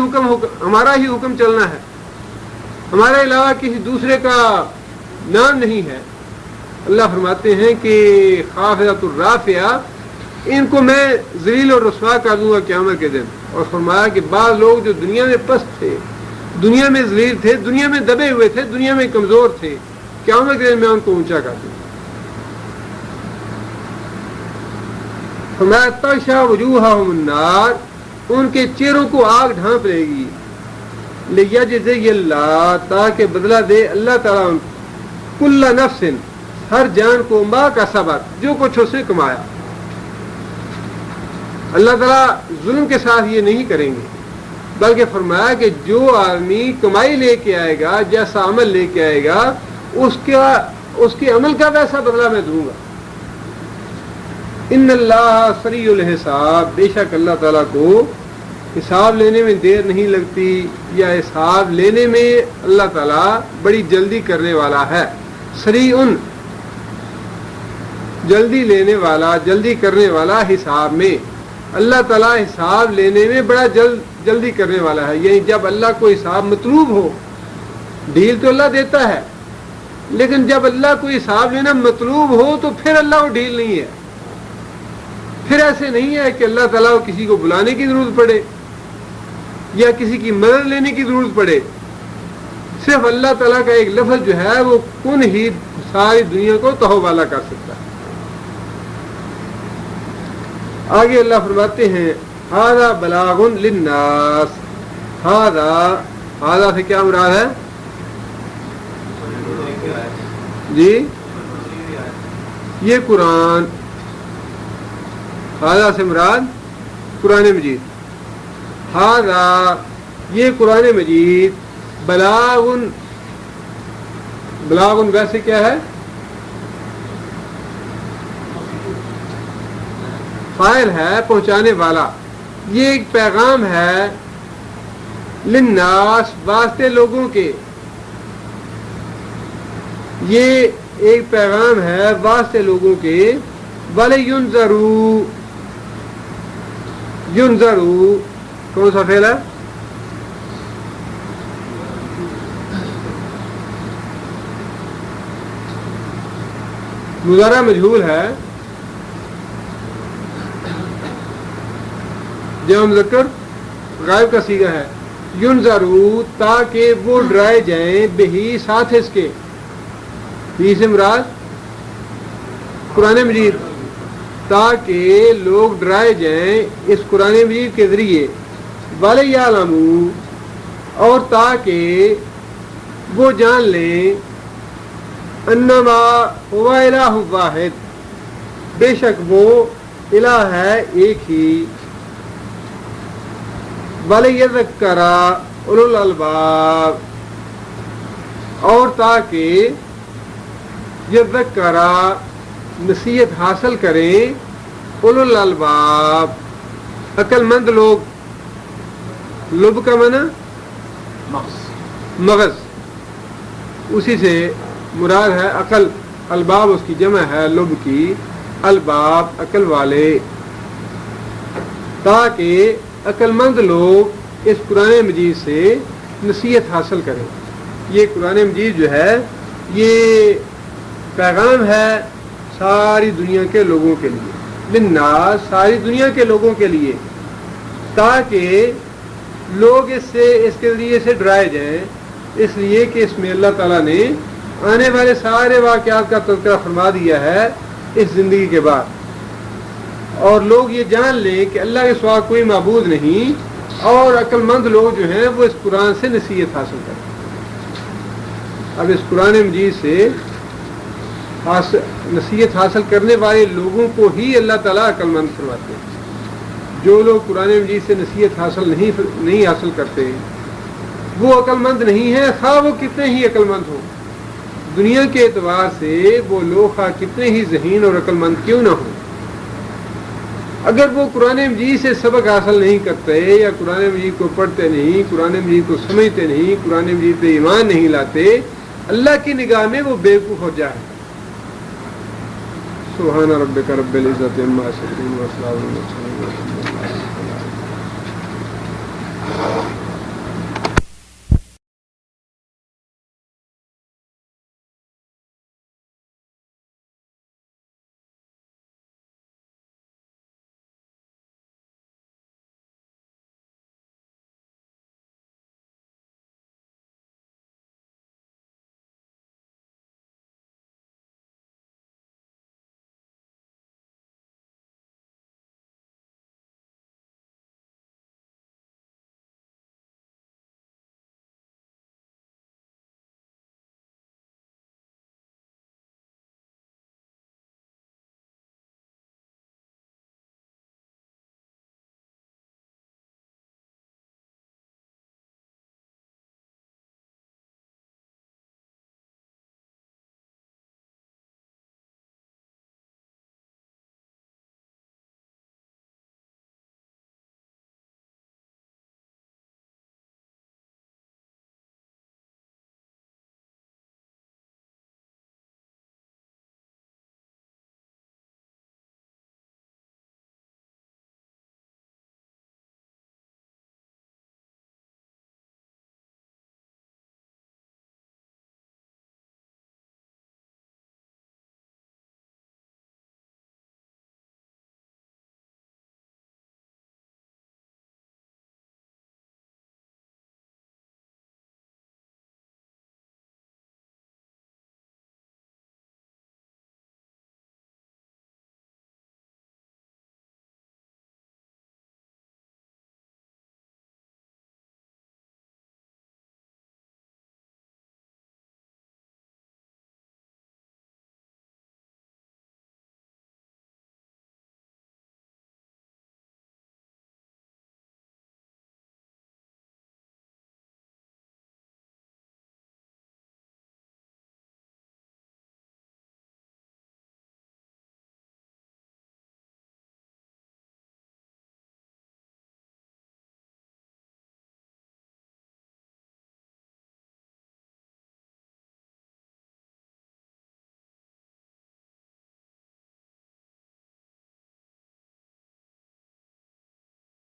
حکم چلنا ہے، ہمارے علاوہ کسی دوسرے کا نام نہیں ہے، اللہ فرماتے ہیں کہ خافضۃ الرافعہ، ان کو میں ذلیل اور رسوا کر دوں گا قیامت کے دن۔ اور فرمایا کہ بعض لوگ جو دنیا میں پست تھے، دنیا میں ذلیل تھے، دنیا میں دبے ہوئے تھے، دنیا میں کمزور تھے، قیامت کے دن میں ان کو اونچا کر دوں گا۔ فرمایا تغشی وجوہہم النار، ان کے چہروں کو آگ ڈھانپ لے گی، لیجزی اللہ، تاکہ بدلہ دے اللہ تعالیٰ ان کو، کل نفس، ہر جان کو، ما کسبت، جو کچھ اس نے کمایا۔ اللہ تعالیٰ ظلم کے ساتھ یہ نہیں کریں گے، بلکہ فرمایا کہ جو آدمی کمائی لے کے آئے گا، جیسا عمل لے کے آئے گا، اس کے عمل کا ویسا بدلہ میں دوں گا۔ ان اللہ سریع الحساب، بے شک اللہ تعالیٰ کو حساب لینے میں دیر نہیں لگتی، یا حساب لینے میں اللہ تعالیٰ بڑی جلدی کرنے والا ہے۔ سریع، جلدی لینے والا، جلدی کرنے والا حساب میں۔ اللہ تعالیٰ حساب لینے میں بڑا جلدی کرنے والا ہے، یعنی جب اللہ کو حساب مطلوب ہو، ڈھیل تو اللہ دیتا ہے، لیکن جب اللہ کو حساب لینا مطلوب ہو تو پھر اللہ کو ڈھیل نہیں ہے۔ پھر ایسے نہیں ہے کہ اللہ تعالیٰ کو کسی کو بلانے کی ضرورت پڑے یا کسی کی مدد لینے کی ضرورت پڑے، صرف اللہ تعالیٰ کا ایک لفظ جو ہے وہ کن ہی ساری دنیا کو تہو والا کر سکتا ہے۔ آگے اللہ فرماتے ہیں ھذا بلاغ للناس، ھذا سے کیا مراد ہے جی؟ یہ قرآن، ھذا سے مراد قرآن مجید، ھذا یہ قرآن مجید، بلاغ ویسے کیا ہے؟ فاعل ہے، پہنچانے والا۔ یہ ایک پیغام ہے للناس، واسطے لوگوں کے، یہ ایک پیغام ہے واسطے لوگوں کے۔ وَلِيُنذَرُوا، يُنذَرُوا کون سا فعل ہے؟ مضارع مجہول ہے، جمع مذکر غائب کا صیغہ ہے۔ يُنذَرُوا تاکہ وہ ڈرائے جائیں، بہی ساتھ اس کے، بھی سے مراد قرآن مجید، تاکہ لوگ ڈرائے جائیں اس قرآن مجید کے ذریعے۔ وَلِيَعْلَمُوا، اور تاکہ وہ جان لیں، انما هو الہ واحد، بے شک وہ الہ ہے ایک ہی۔ وَلِيَذَّكَّرَ أُولُو الْأَلْبَابِ، اور تاکہ یذکر نصیحت حاصل کریں، اولو الالباب عقل مند لوگ۔ لب کا معنی مغز، اسی سے مراد ہے عقل، الباب اس کی جمع ہے لب کی، الباب عقل والے، تاکہ عقل مند لوگ اس قرآن مجید سے نصیحت حاصل کریں۔ یہ قرآن مجید جو ہے یہ پیغام ہے ساری دنیا کے لوگوں کے لیے، للناس ساری دنیا کے لوگوں کے لیے، تاکہ لوگ اس کے ذریعے سے ڈرائے جائیں، اس لیے کہ اس میں اللہ تعالیٰ نے آنے والے سارے واقعات کا تذکرہ فرما دیا ہے اس زندگی کے بعد، اور لوگ یہ جان لیں کہ اللہ کے سوا کوئی معبود نہیں، اور عقل مند لوگ جو ہیں وہ اس قرآن سے نصیحت حاصل کریں۔ اب اس قرآن مجید سے نصیحت حاصل کرنے والے لوگوں کو ہی اللہ تعالیٰ عقل مند فرماتے ہیں۔ جو لوگ قرآن مجید سے نصیحت حاصل نہیں حاصل کرتے وہ عقل مند نہیں ہیں، خواہ وہ کتنے ہی عقل مند ہوں۔ دنیا کے اعتبار سے وہ لوگ خواہ کتنے ہی ذہین اور عقل مند کیوں نہ ہوں، اگر وہ قرآن مجید سے سبق حاصل نہیں کرتے یا قرآن مجید کو پڑھتے نہیں، قرآن مجید کو سمجھتے نہیں، قرآن مجید پہ ایمان نہیں لاتے، اللہ کی نگاہ میں وہ بیوقوف ہو جائے۔ سبحان ربک رب العزت عما یصفون وسلام علی المرسلین۔